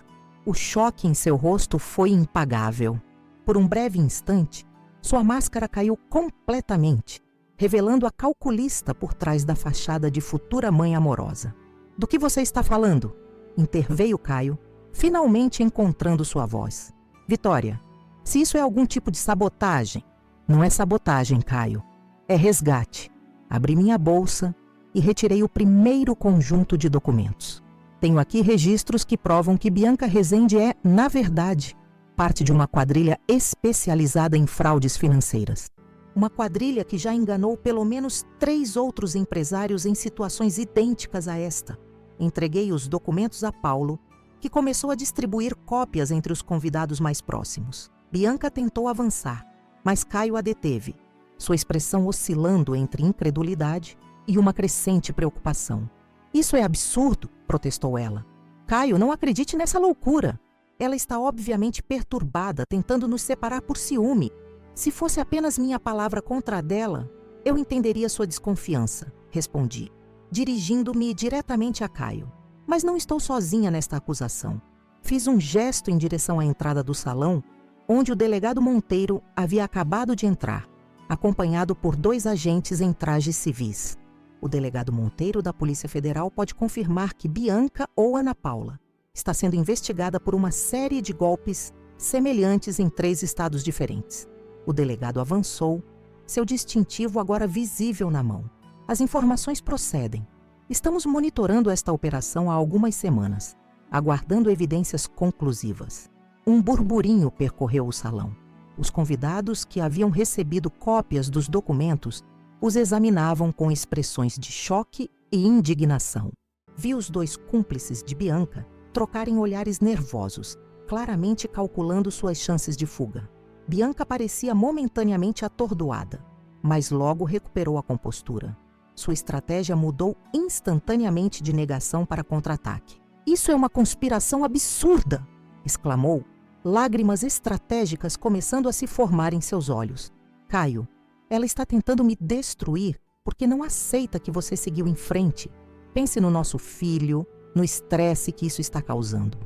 O choque em seu rosto foi impagável. Por um breve instante, sua máscara caiu completamente, revelando a calculista por trás da fachada de futura mãe amorosa. "Do que você está falando?" interveio Caio, finalmente encontrando sua voz. "Vitória, se isso é algum tipo de sabotagem..." "Não é sabotagem, Caio. É resgate." Abri minha bolsa e retirei o primeiro conjunto de documentos. "Tenho aqui registros que provam que Bianca Rezende é, na verdade, parte de uma quadrilha especializada em fraudes financeiras. Uma quadrilha que já enganou pelo menos 3 outros empresários em situações idênticas a esta." Entreguei os documentos a Paulo, que começou a distribuir cópias entre os convidados mais próximos. Bianca tentou avançar, mas Caio a deteve, sua expressão oscilando entre incredulidade e uma crescente preocupação. "Isso é absurdo", protestou ela. "Caio, não acredite nessa loucura. Ela está obviamente perturbada, tentando nos separar por ciúme. Se fosse apenas minha palavra contra a dela, eu entenderia sua desconfiança", respondi, dirigindo-me diretamente a Caio. "Mas não estou sozinha nesta acusação." Fiz um gesto em direção à entrada do salão, onde o delegado Monteiro havia acabado de entrar, acompanhado por 2 agentes em trajes civis. O delegado Monteiro da Polícia Federal pode confirmar que Bianca ou Ana Paula está sendo investigada por uma série de golpes semelhantes em 3 estados diferentes. O delegado avançou, seu distintivo agora visível na mão. "As informações procedem. Estamos monitorando esta operação há algumas semanas, aguardando evidências conclusivas." Um burburinho percorreu o salão. Os convidados que haviam recebido cópias dos documentos os examinavam com expressões de choque e indignação. Vi os 2 cúmplices de Bianca trocarem olhares nervosos, claramente calculando suas chances de fuga. Bianca parecia momentaneamente atordoada, mas logo recuperou a compostura. Sua estratégia mudou instantaneamente de negação para contra-ataque. "Isso é uma conspiração absurda!" exclamou, lágrimas estratégicas começando a se formar em seus olhos. "Caio, ela está tentando me destruir porque não aceita que você seguiu em frente. Pense no nosso filho, no estresse que isso está causando."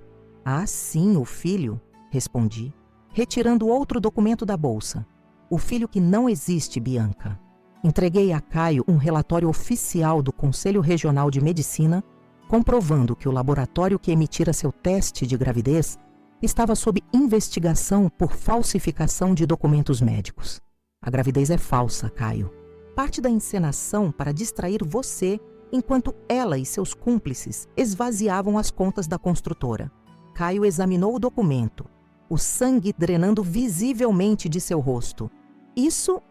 "Ah, sim, o filho", respondi, retirando outro documento da bolsa. "O filho que não existe, Bianca." Entreguei a Caio um relatório oficial do Conselho Regional de Medicina, comprovando que o laboratório que emitira seu teste de gravidez estava sob investigação por falsificação de documentos médicos. A gravidez é falsa, Caio. Parte da encenação para distrair você enquanto ela e seus cúmplices esvaziavam as contas da construtora. Caio examinou o documento, o sangue drenando visivelmente de seu rosto. Isso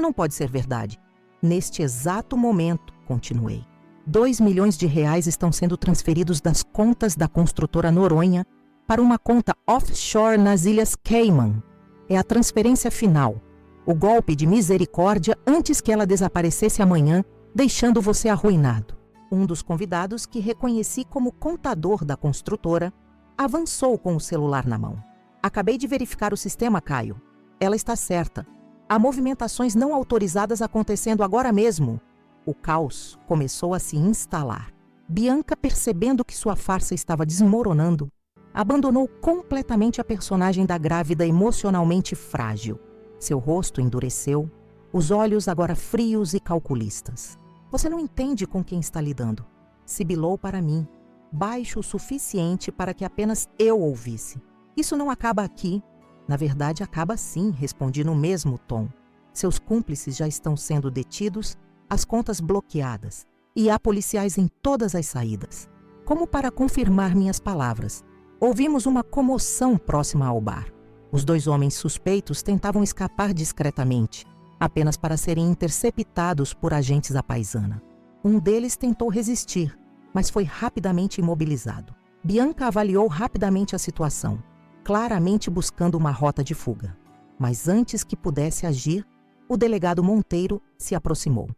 não pode ser verdade. Neste exato momento, continuei, 2 milhões de reais estão sendo transferidos das contas da construtora Noronha para uma conta offshore nas Ilhas Cayman. É a transferência final, o golpe de misericórdia antes que ela desaparecesse amanhã, deixando você arruinado. Um dos convidados, que reconheci como contador da construtora, avançou com o celular na mão. Acabei de verificar o sistema, Caio. Ela está certa. Há movimentações não autorizadas acontecendo agora mesmo. O caos começou a se instalar. Bianca, percebendo que sua farsa estava desmoronando, abandonou completamente a personagem da grávida emocionalmente frágil. Seu rosto endureceu, os olhos agora frios e calculistas. Você não entende com quem está lidando. Sibilou para mim, baixo o suficiente para que apenas eu ouvisse. Isso não acaba aqui. Na verdade, acaba sim, respondi no mesmo tom. Seus cúmplices já estão sendo detidos, as contas bloqueadas, e há policiais em todas as saídas. Como para confirmar minhas palavras, ouvimos uma comoção próxima ao bar. Os 2 homens suspeitos tentavam escapar discretamente, apenas para serem interceptados por agentes à paisana. Um deles tentou resistir, mas foi rapidamente imobilizado. Bianca avaliou rapidamente a situação, claramente buscando uma rota de fuga. Mas antes que pudesse agir, o delegado Monteiro se aproximou.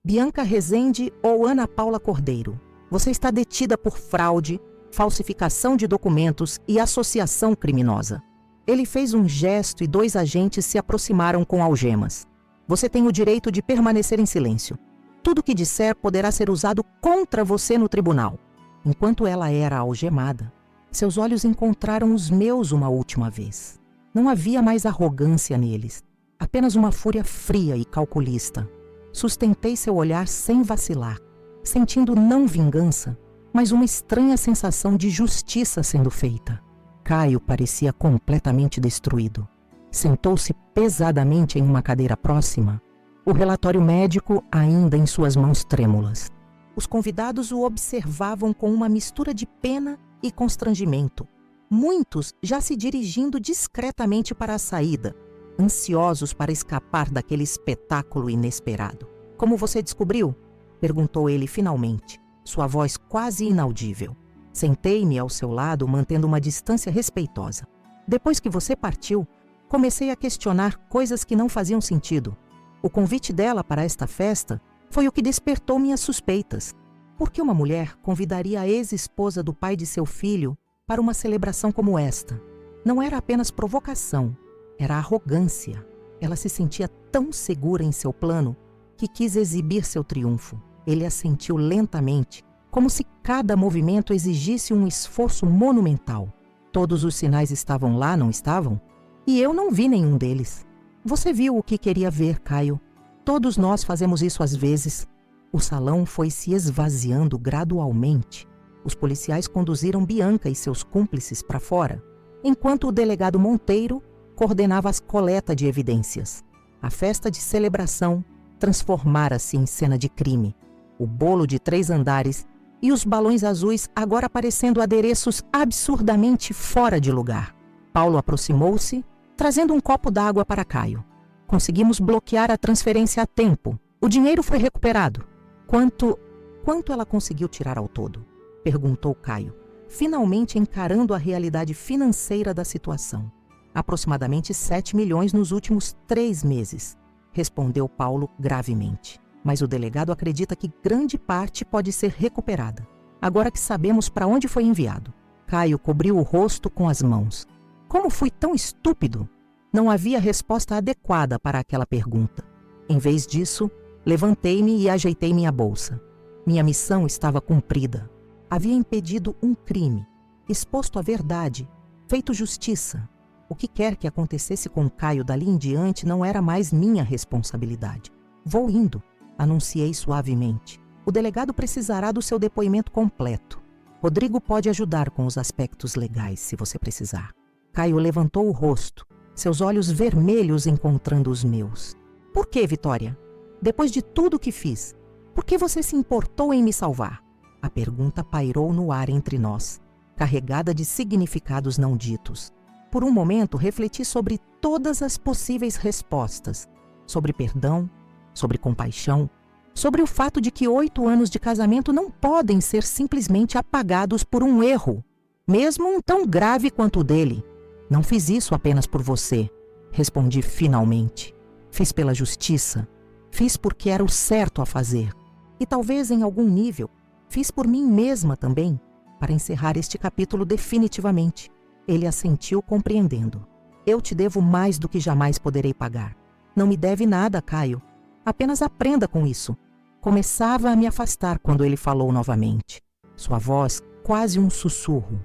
Bianca Rezende ou Ana Paula Cordeiro, você está detida por fraude, falsificação de documentos e associação criminosa. Ele fez um gesto e 2 agentes se aproximaram com algemas. Você tem o direito de permanecer em silêncio. Tudo o que disser poderá ser usado contra você no tribunal. Enquanto ela era algemada, seus olhos encontraram os meus uma última vez. Não havia mais arrogância neles, apenas uma fúria fria e calculista. Sustentei seu olhar sem vacilar, sentindo não vingança, mas uma estranha sensação de justiça sendo feita. Caio parecia completamente destruído. Sentou-se pesadamente em uma cadeira próxima, o relatório médico ainda em suas mãos trêmulas. Os convidados o observavam com uma mistura de pena e constrangimento, muitos já se dirigindo discretamente para a saída, ansiosos para escapar daquele espetáculo inesperado. Como você descobriu? Perguntou ele finalmente, sua voz quase inaudível. Sentei-me ao seu lado, mantendo uma distância respeitosa. Depois que você partiu, comecei a questionar coisas que não faziam sentido. O convite dela para esta festa foi o que despertou minhas suspeitas. Por que uma mulher convidaria a ex-esposa do pai de seu filho para uma celebração como esta? Não era apenas provocação, era arrogância. Ela se sentia tão segura em seu plano que quis exibir seu triunfo. Ele assentiu lentamente, como se cada movimento exigisse um esforço monumental. Todos os sinais estavam lá, não estavam? E eu não vi nenhum deles. Você viu o que queria ver, Caio. Todos nós fazemos isso às vezes. O salão foi se esvaziando gradualmente. Os policiais conduziram Bianca e seus cúmplices para fora, enquanto o delegado Monteiro coordenava as coletas de evidências. A festa de celebração transformara-se em cena de crime. O bolo de 3 andares e os balões azuis agora parecendo adereços absurdamente fora de lugar. Paulo aproximou-se, trazendo um copo d'água para Caio. Conseguimos bloquear a transferência a tempo. O dinheiro foi recuperado. Quanto ela conseguiu tirar ao todo? Perguntou Caio, finalmente encarando a realidade financeira da situação. Aproximadamente 7 milhões nos últimos 3 meses, respondeu Paulo gravemente. Mas o delegado acredita que grande parte pode ser recuperada, agora que sabemos para onde foi enviado. Caio cobriu o rosto com as mãos. Como fui tão estúpido? Não havia resposta adequada para aquela pergunta. Em vez disso, levantei-me e ajeitei minha bolsa. Minha missão estava cumprida. Havia impedido um crime, exposto a verdade, feito justiça. O que quer que acontecesse com Caio dali em diante não era mais minha responsabilidade. Vou indo, anunciei suavemente. O delegado precisará do seu depoimento completo. Rodrigo pode ajudar com os aspectos legais, se você precisar. Caio levantou o rosto, seus olhos vermelhos encontrando os meus. Por que, Vitória? Depois de tudo que fiz, por que você se importou em me salvar? A pergunta pairou no ar entre nós, carregada de significados não ditos. Por um momento, refleti sobre todas as possíveis respostas. Sobre perdão, sobre compaixão, sobre o fato de que 8 anos de casamento não podem ser simplesmente apagados por um erro, mesmo um tão grave quanto o dele. Não fiz isso apenas por você, respondi finalmente. Fiz pela justiça, fiz porque era o certo a fazer. E talvez em algum nível, fiz por mim mesma também, para encerrar este capítulo definitivamente. Ele assentiu compreendendo. Eu te devo mais do que jamais poderei pagar. Não me deve nada, Caio. Apenas aprenda com isso. Começava a me afastar quando ele falou novamente. Sua voz quase um sussurro.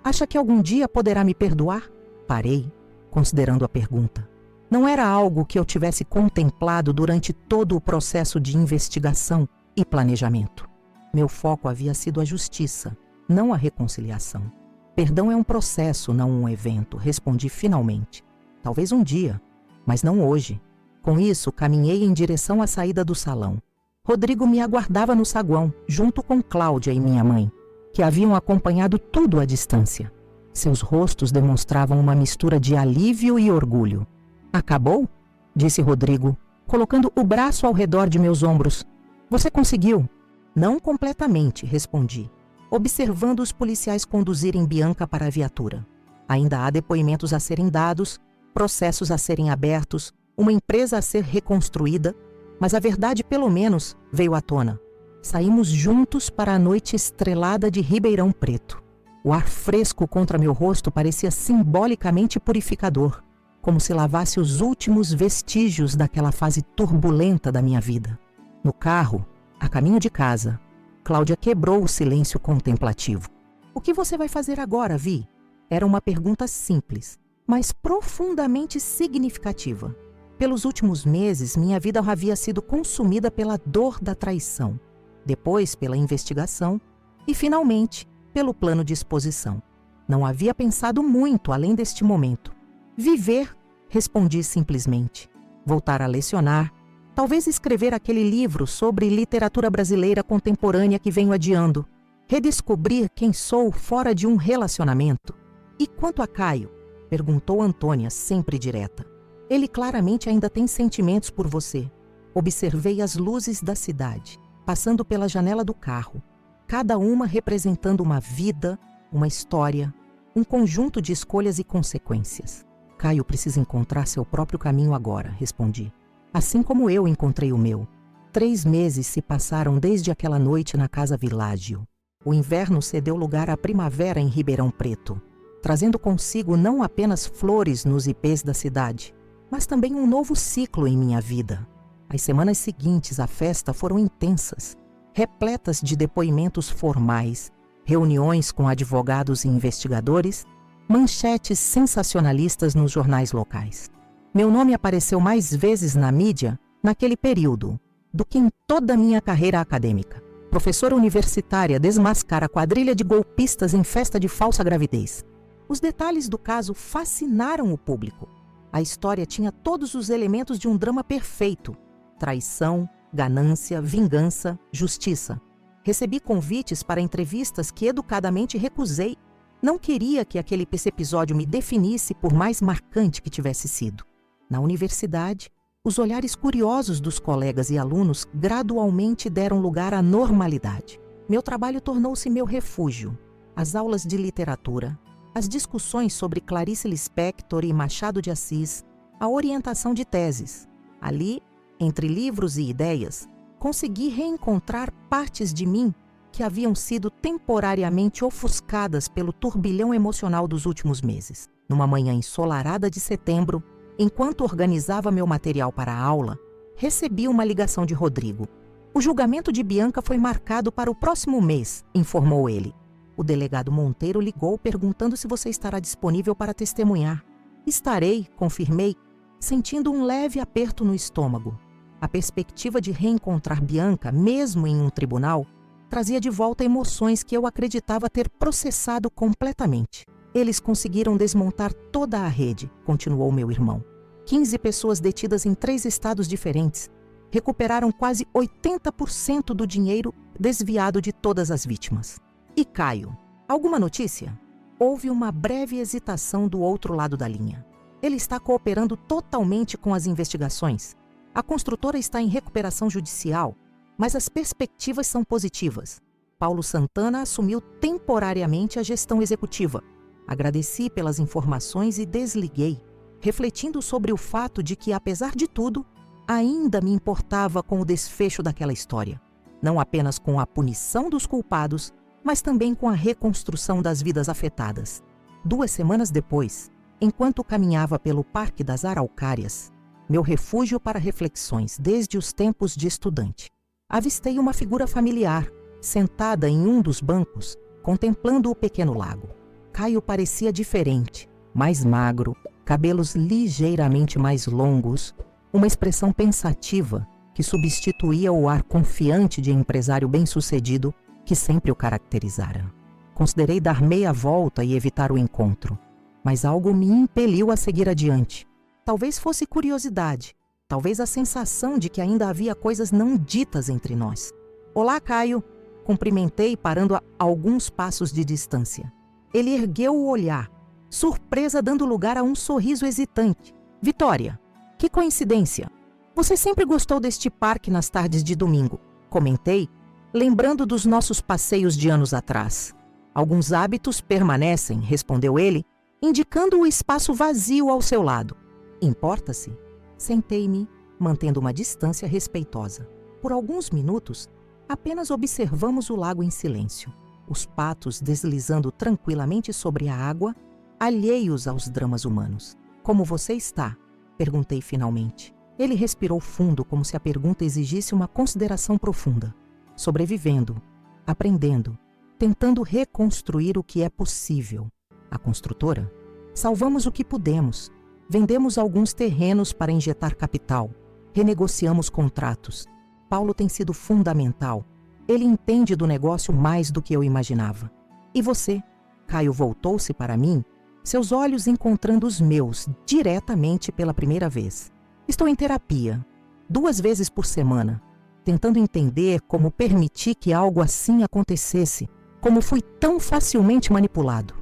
Acha que algum dia poderá me perdoar? Parei, considerando a pergunta. Não era algo que eu tivesse contemplado durante todo o processo de investigação e planejamento. Meu foco havia sido a justiça, não a reconciliação. Perdão é um processo, não um evento, respondi finalmente. Talvez um dia, mas não hoje. Com isso, caminhei em direção à saída do salão. Rodrigo me aguardava no saguão, junto com Cláudia e minha mãe, que haviam acompanhado tudo à distância. Seus rostos demonstravam uma mistura de alívio e orgulho. Acabou? Disse Rodrigo, colocando o braço ao redor de meus ombros. Você conseguiu? Não completamente, respondi, observando os policiais conduzirem Bianca para a viatura. Ainda há depoimentos a serem dados, processos a serem abertos, uma empresa a ser reconstruída, mas a verdade, pelo menos, veio à tona. Saímos juntos para a noite estrelada de Ribeirão Preto. O ar fresco contra meu rosto parecia simbolicamente purificador, como se lavasse os últimos vestígios daquela fase turbulenta da minha vida. No carro, a caminho de casa, Cláudia quebrou o silêncio contemplativo. O que você vai fazer agora, Vi? Era uma pergunta simples, mas profundamente significativa. Pelos últimos meses, minha vida havia sido consumida pela dor da traição, depois pela investigação e, finalmente, pelo plano de exposição. Não havia pensado muito além deste momento. Viver, respondi simplesmente. Voltar a lecionar, talvez escrever aquele livro sobre literatura brasileira contemporânea que venho adiando. Redescobrir quem sou fora de um relacionamento. E quanto a Caio? Perguntou Antônia, sempre direta. Ele claramente ainda tem sentimentos por você. Observei as luzes da cidade, passando pela janela do carro, cada uma representando uma vida, uma história, um conjunto de escolhas e consequências. Caio precisa encontrar seu próprio caminho agora, respondi. Assim como eu encontrei o meu. 3 meses se passaram desde aquela noite na Casa Világio. O inverno cedeu lugar à primavera em Ribeirão Preto, trazendo consigo não apenas flores nos ipês da cidade, mas também um novo ciclo em minha vida. As semanas seguintes à festa foram intensas, repletas de depoimentos formais, reuniões com advogados e investigadores, manchetes sensacionalistas nos jornais locais. Meu nome apareceu mais vezes na mídia naquele período do que em toda a minha carreira acadêmica. Professora universitária desmascara quadrilha de golpistas em festa de falsa gravidez. Os detalhes do caso fascinaram o público. A história tinha todos os elementos de um drama perfeito: traição, ganância, vingança, justiça. Recebi convites para entrevistas que educadamente recusei. Não queria que aquele episódio me definisse, por mais marcante que tivesse sido. Na universidade, os olhares curiosos dos colegas e alunos gradualmente deram lugar à normalidade. Meu trabalho tornou-se meu refúgio. As aulas de literatura, as discussões sobre Clarice Lispector e Machado de Assis, a orientação de teses. Ali, entre livros e ideias, consegui reencontrar partes de mim que haviam sido temporariamente ofuscadas pelo turbilhão emocional dos últimos meses. Numa manhã ensolarada de setembro, enquanto organizava meu material para a aula, recebi uma ligação de Rodrigo. O julgamento de Bianca foi marcado para o próximo mês, informou ele. O delegado Monteiro ligou perguntando se você estará disponível para testemunhar. Estarei, confirmei, sentindo um leve aperto no estômago. A perspectiva de reencontrar Bianca, mesmo em um tribunal, trazia de volta emoções que eu acreditava ter processado completamente. Eles conseguiram desmontar toda a rede, continuou meu irmão. 15 pessoas detidas em 3 estados diferentes recuperaram quase 80% do dinheiro desviado de todas as vítimas. E Caio, alguma notícia? Houve uma breve hesitação do outro lado da linha. Ele está cooperando totalmente com as investigações. A construtora está em recuperação judicial, mas as perspectivas são positivas. Paulo Santana assumiu temporariamente a gestão executiva. Agradeci pelas informações e desliguei, refletindo sobre o fato de que, apesar de tudo, ainda me importava com o desfecho daquela história. Não apenas com a punição dos culpados, mas também com a reconstrução das vidas afetadas. 2 semanas depois, enquanto caminhava pelo Parque das Araucárias, meu refúgio para reflexões desde os tempos de estudante, avistei uma figura familiar, sentada em um dos bancos, contemplando o pequeno lago. Caio parecia diferente, mais magro, cabelos ligeiramente mais longos, uma expressão pensativa que substituía o ar confiante de empresário bem-sucedido que sempre o caracterizara. Considerei dar meia volta e evitar o encontro, mas algo me impeliu a seguir adiante. Talvez fosse curiosidade, talvez a sensação de que ainda havia coisas não ditas entre nós. Olá, Caio, cumprimentei parando a alguns passos de distância. Ele ergueu o olhar, surpresa dando lugar a um sorriso hesitante. Vitória, que coincidência! Você sempre gostou deste parque nas tardes de domingo, comentei, lembrando dos nossos passeios de anos atrás. Alguns hábitos permanecem, respondeu ele, indicando o espaço vazio ao seu lado. Importa-se? Sentei-me, mantendo uma distância respeitosa. Por alguns minutos, apenas observamos o lago em silêncio, os patos deslizando tranquilamente sobre a água, alheios aos dramas humanos. Como você está? Perguntei finalmente. Ele respirou fundo, como se a pergunta exigisse uma consideração profunda. Sobrevivendo, aprendendo, tentando reconstruir o que é possível. A construtora? Salvamos o que pudemos. Vendemos alguns terrenos para injetar capital. Renegociamos contratos. Paulo tem sido fundamental. Ele entende do negócio mais do que eu imaginava. E você? Caio voltou-se para mim, seus olhos encontrando os meus diretamente pela primeira vez. Estou em terapia, 2 vezes por semana, tentando entender como permitir que algo assim acontecesse, como fui tão facilmente manipulado.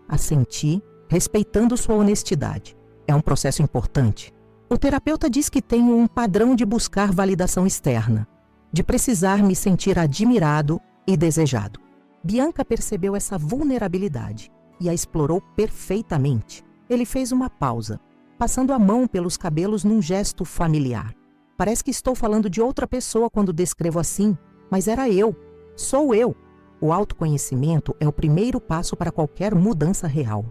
Assenti, respeitando sua honestidade. É um processo importante. O terapeuta diz que tenho um padrão de buscar validação externa, de precisar me sentir admirado e desejado. Bianca percebeu essa vulnerabilidade e a explorou perfeitamente. Ele fez uma pausa, passando a mão pelos cabelos num gesto familiar. Parece que estou falando de outra pessoa quando descrevo assim, mas era eu. Sou eu. O autoconhecimento é o primeiro passo para qualquer mudança real.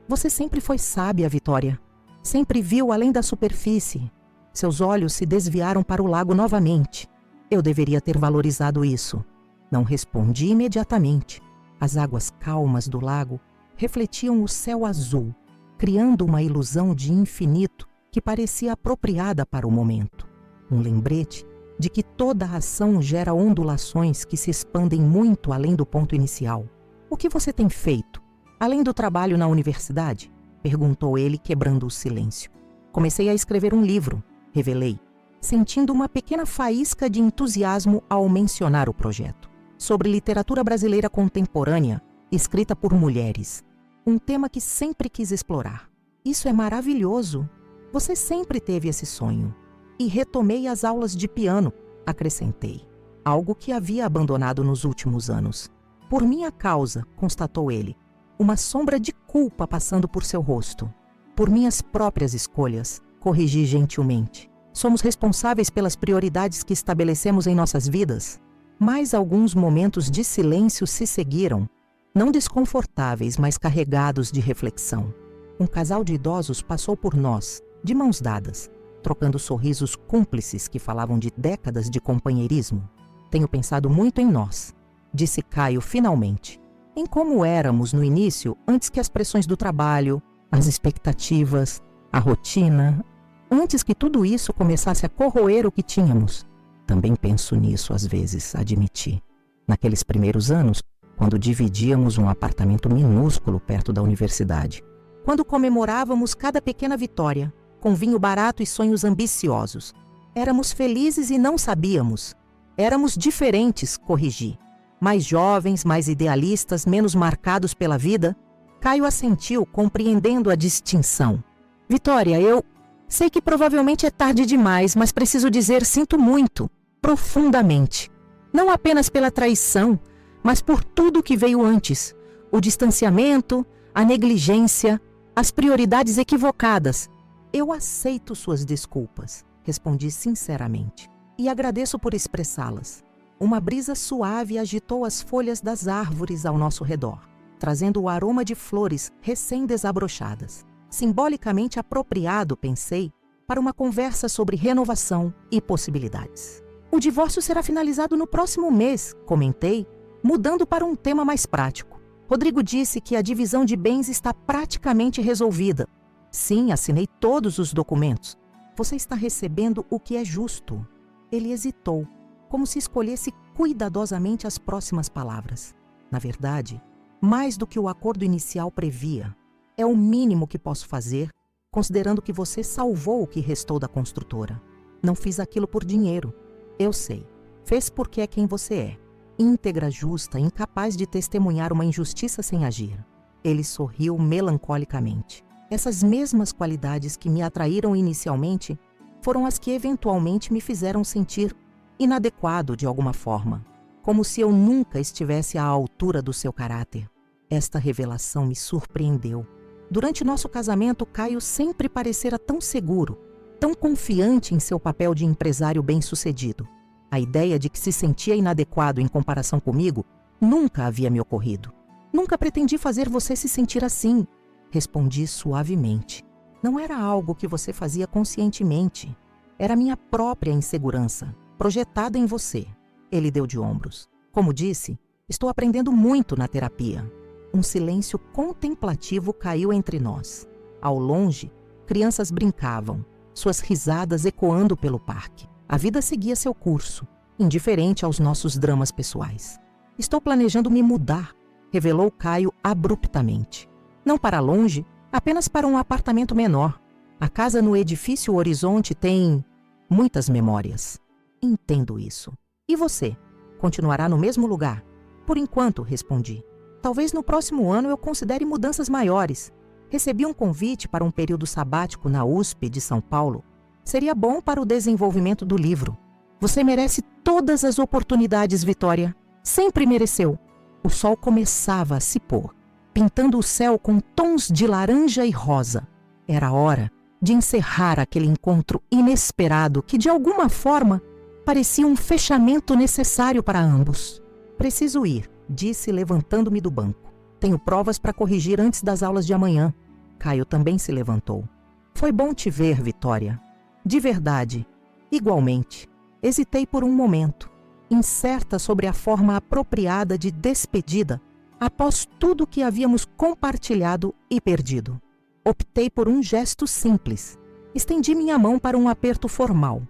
Você sempre foi sábia, Vitória. Sempre viu além da superfície. Seus olhos se desviaram para o lago novamente. Eu deveria ter valorizado isso. Não respondi imediatamente. As águas calmas do lago refletiam o céu azul, criando uma ilusão de infinito que parecia apropriada para o momento. Um lembrete de que toda ação gera ondulações que se expandem muito além do ponto inicial. O que você tem feito? Além do trabalho na universidade? Perguntou ele, quebrando o silêncio. Comecei a escrever um livro, revelei, sentindo uma pequena faísca de entusiasmo ao mencionar o projeto. Sobre literatura brasileira contemporânea, escrita por mulheres. Um tema que sempre quis explorar. Isso é maravilhoso. Você sempre teve esse sonho. E retomei as aulas de piano, acrescentei. Algo que havia abandonado nos últimos anos. Por minha causa, constatou ele. Uma sombra de culpa passando por seu rosto. Por minhas próprias escolhas, corrigi gentilmente. Somos responsáveis pelas prioridades que estabelecemos em nossas vidas. Mais alguns momentos de silêncio se seguiram, não desconfortáveis, mas carregados de reflexão. Um casal de idosos passou por nós, de mãos dadas, trocando sorrisos cúmplices que falavam de décadas de companheirismo. Tenho pensado muito em nós, disse Caio finalmente. Em como éramos no início, antes que as pressões do trabalho, as expectativas, a rotina, antes que tudo isso começasse a corroer o que tínhamos. Também penso nisso às vezes, admiti. Naqueles primeiros anos, quando dividíamos um apartamento minúsculo perto da universidade. Quando comemorávamos cada pequena vitória, com vinho barato e sonhos ambiciosos. Éramos felizes e não sabíamos. Éramos diferentes, corrigi. Mais jovens, mais idealistas, menos marcados pela vida. Caio assentiu, compreendendo a distinção. Vitória, eu sei que provavelmente é tarde demais, mas preciso dizer sinto muito, profundamente. Não apenas pela traição, mas por tudo que veio antes. O distanciamento, a negligência, as prioridades equivocadas. Eu aceito suas desculpas, respondi sinceramente, e agradeço por expressá-las. Uma brisa suave agitou as folhas das árvores ao nosso redor, trazendo o aroma de flores recém-desabrochadas. Simbolicamente apropriado, pensei, para uma conversa sobre renovação e possibilidades. O divórcio será finalizado no próximo mês, comentei, mudando para um tema mais prático. Rodrigo disse que a divisão de bens está praticamente resolvida. Sim, assinei todos os documentos. Você está recebendo o que é justo. Ele hesitou, como se escolhesse cuidadosamente as próximas palavras. Na verdade, mais do que o acordo inicial previa. É o mínimo que posso fazer, considerando que você salvou o que restou da construtora. Não fiz aquilo por dinheiro. Eu sei. Fez porque é quem você é. Íntegra, justa, incapaz de testemunhar uma injustiça sem agir. Ele sorriu melancolicamente. Essas mesmas qualidades que me atraíram inicialmente foram as que eventualmente me fizeram sentir inadequado de alguma forma, como se eu nunca estivesse à altura do seu caráter. Esta revelação me surpreendeu. Durante nosso casamento, Caio sempre parecera tão seguro, tão confiante em seu papel de empresário bem-sucedido. A ideia de que se sentia inadequado em comparação comigo nunca havia me ocorrido. Nunca pretendi fazer você se sentir assim, respondi suavemente. Não era algo que você fazia conscientemente. Era minha própria insegurança, projetada em você. Ele deu de ombros. Como disse, estou aprendendo muito na terapia. Um silêncio contemplativo caiu entre nós. Ao longe, crianças brincavam, suas risadas ecoando pelo parque. A vida seguia seu curso, indiferente aos nossos dramas pessoais. Estou planejando me mudar, revelou Caio abruptamente. Não para longe, apenas para um apartamento menor. A casa no edifício Horizonte tem muitas memórias. Entendo isso. E você? Continuará no mesmo lugar? Por enquanto, respondi. Talvez no próximo ano eu considere mudanças maiores. Recebi um convite para um período sabático na USP de São Paulo. Seria bom para o desenvolvimento do livro. Você merece todas as oportunidades, Vitória. Sempre mereceu. O sol começava a se pôr, pintando o céu com tons de laranja e rosa. Era hora de encerrar aquele encontro inesperado que, de alguma forma, parecia um fechamento necessário para ambos. Preciso ir, disse levantando-me do banco. Tenho provas para corrigir antes das aulas de amanhã. Caio também se levantou. Foi bom te ver, Vitória. De verdade. Igualmente. Hesitei por um momento, incerta sobre a forma apropriada de despedida após tudo que havíamos compartilhado e perdido. Optei por um gesto simples. Estendi minha mão para um aperto formal.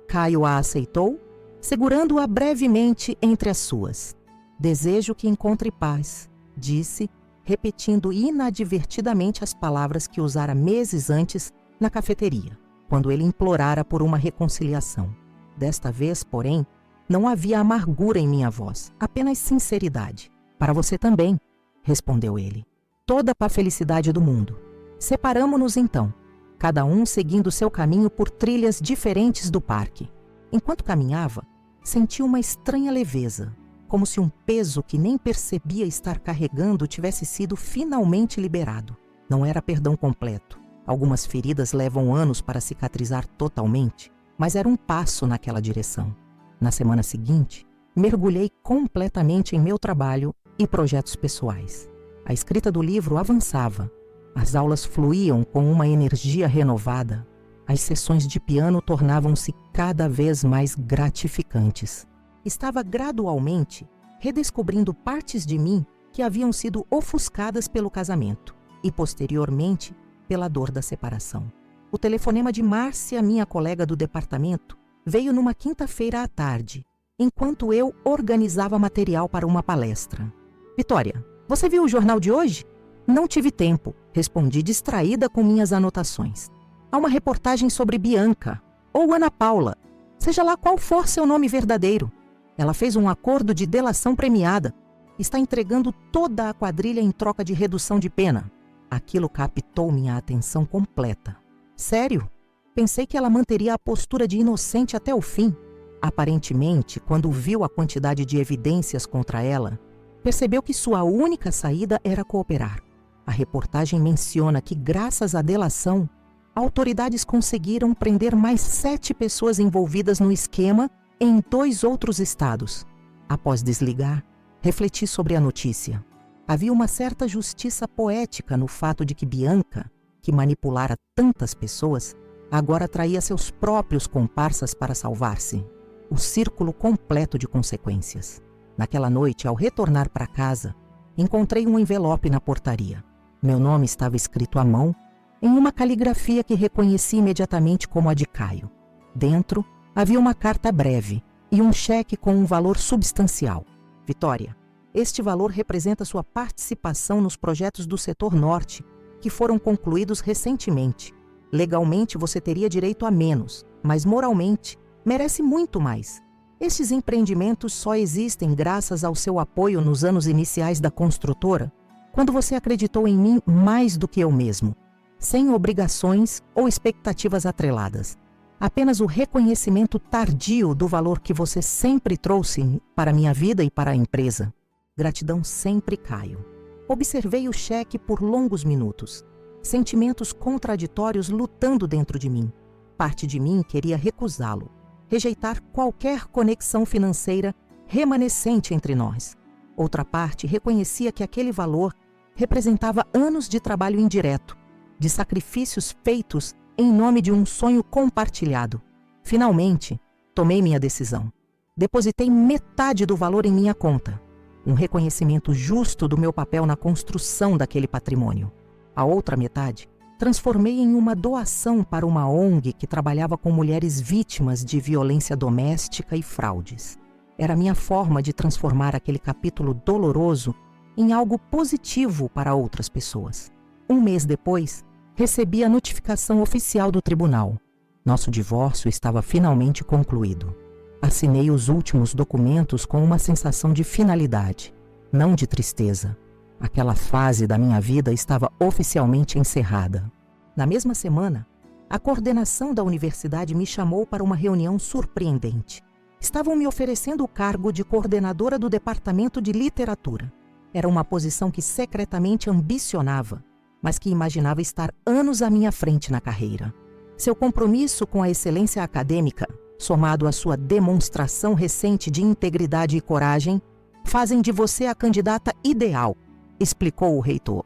Caio a aceitou, segurando-a brevemente entre as suas. Desejo que encontre paz, disse, repetindo inadvertidamente as palavras que usara meses antes na cafeteria, quando ele implorara por uma reconciliação. Desta vez, porém, não havia amargura em minha voz, apenas sinceridade. Para você também, respondeu ele. Toda a felicidade do mundo. Separamo-nos então, cada um seguindo seu caminho por trilhas diferentes do parque. Enquanto caminhava, senti uma estranha leveza, como se um peso que nem percebia estar carregando tivesse sido finalmente liberado. Não era perdão completo. Algumas feridas levam anos para cicatrizar totalmente, mas era um passo naquela direção. Na semana seguinte, mergulhei completamente em meu trabalho e projetos pessoais. A escrita do livro avançava. As aulas fluíam com uma energia renovada. As sessões de piano tornavam-se cada vez mais gratificantes. Estava gradualmente redescobrindo partes de mim que haviam sido ofuscadas pelo casamento e, posteriormente, pela dor da separação. O telefonema de Márcia, minha colega do departamento, veio numa quinta-feira à tarde, enquanto eu organizava material para uma palestra. Vitória, você viu o jornal de hoje? Não tive tempo, respondi distraída com minhas anotações. Há uma reportagem sobre Bianca, ou Ana Paula, seja lá qual for seu nome verdadeiro. Ela fez um acordo de delação premiada. Está entregando toda a quadrilha em troca de redução de pena. Aquilo captou minha atenção completa. Sério? Pensei que ela manteria a postura de inocente até o fim. Aparentemente, quando viu a quantidade de evidências contra ela, percebeu que sua única saída era cooperar. A reportagem menciona que, graças à delação, autoridades conseguiram prender mais 7 pessoas envolvidas no esquema em 2 outros estados. Após desligar, refleti sobre a notícia. Havia uma certa justiça poética no fato de que Bianca, que manipulara tantas pessoas, agora traía seus próprios comparsas para salvar-se. O círculo completo de consequências. Naquela noite, ao retornar para casa, encontrei um envelope na portaria. Meu nome estava escrito à mão, em uma caligrafia que reconheci imediatamente como a de Caio. Dentro, havia uma carta breve e um cheque com um valor substancial. Vitória, este valor representa sua participação nos projetos do setor norte, que foram concluídos recentemente. Legalmente você teria direito a menos, mas moralmente merece muito mais. Estes empreendimentos só existem graças ao seu apoio nos anos iniciais da construtora, quando você acreditou em mim mais do que eu mesmo, sem obrigações ou expectativas atreladas. Apenas o reconhecimento tardio do valor que você sempre trouxe para a minha vida e para a empresa. Gratidão sempre, Caio. Observei o cheque por longos minutos. Sentimentos contraditórios lutando dentro de mim. Parte de mim queria recusá-lo, rejeitar qualquer conexão financeira remanescente entre nós. Outra parte reconhecia que aquele valor representava anos de trabalho indireto, de sacrifícios feitos em nome de um sonho compartilhado. Finalmente, tomei minha decisão. Depositei metade do valor em minha conta, um reconhecimento justo do meu papel na construção daquele patrimônio. A outra metade, transformei em uma doação para uma ONG que trabalhava com mulheres vítimas de violência doméstica e fraudes. Era minha forma de transformar aquele capítulo doloroso em algo positivo para outras pessoas. Um mês depois, recebi a notificação oficial do tribunal. Nosso divórcio estava finalmente concluído. Assinei os últimos documentos com uma sensação de finalidade, não de tristeza. Aquela fase da minha vida estava oficialmente encerrada. Na mesma semana, a coordenação da universidade me chamou para uma reunião surpreendente. Estavam me oferecendo o cargo de coordenadora do departamento de literatura. Era uma posição que secretamente ambicionava, mas que imaginava estar anos à minha frente na carreira. Seu compromisso com a excelência acadêmica, somado à sua demonstração recente de integridade e coragem, fazem de você a candidata ideal, explicou o reitor.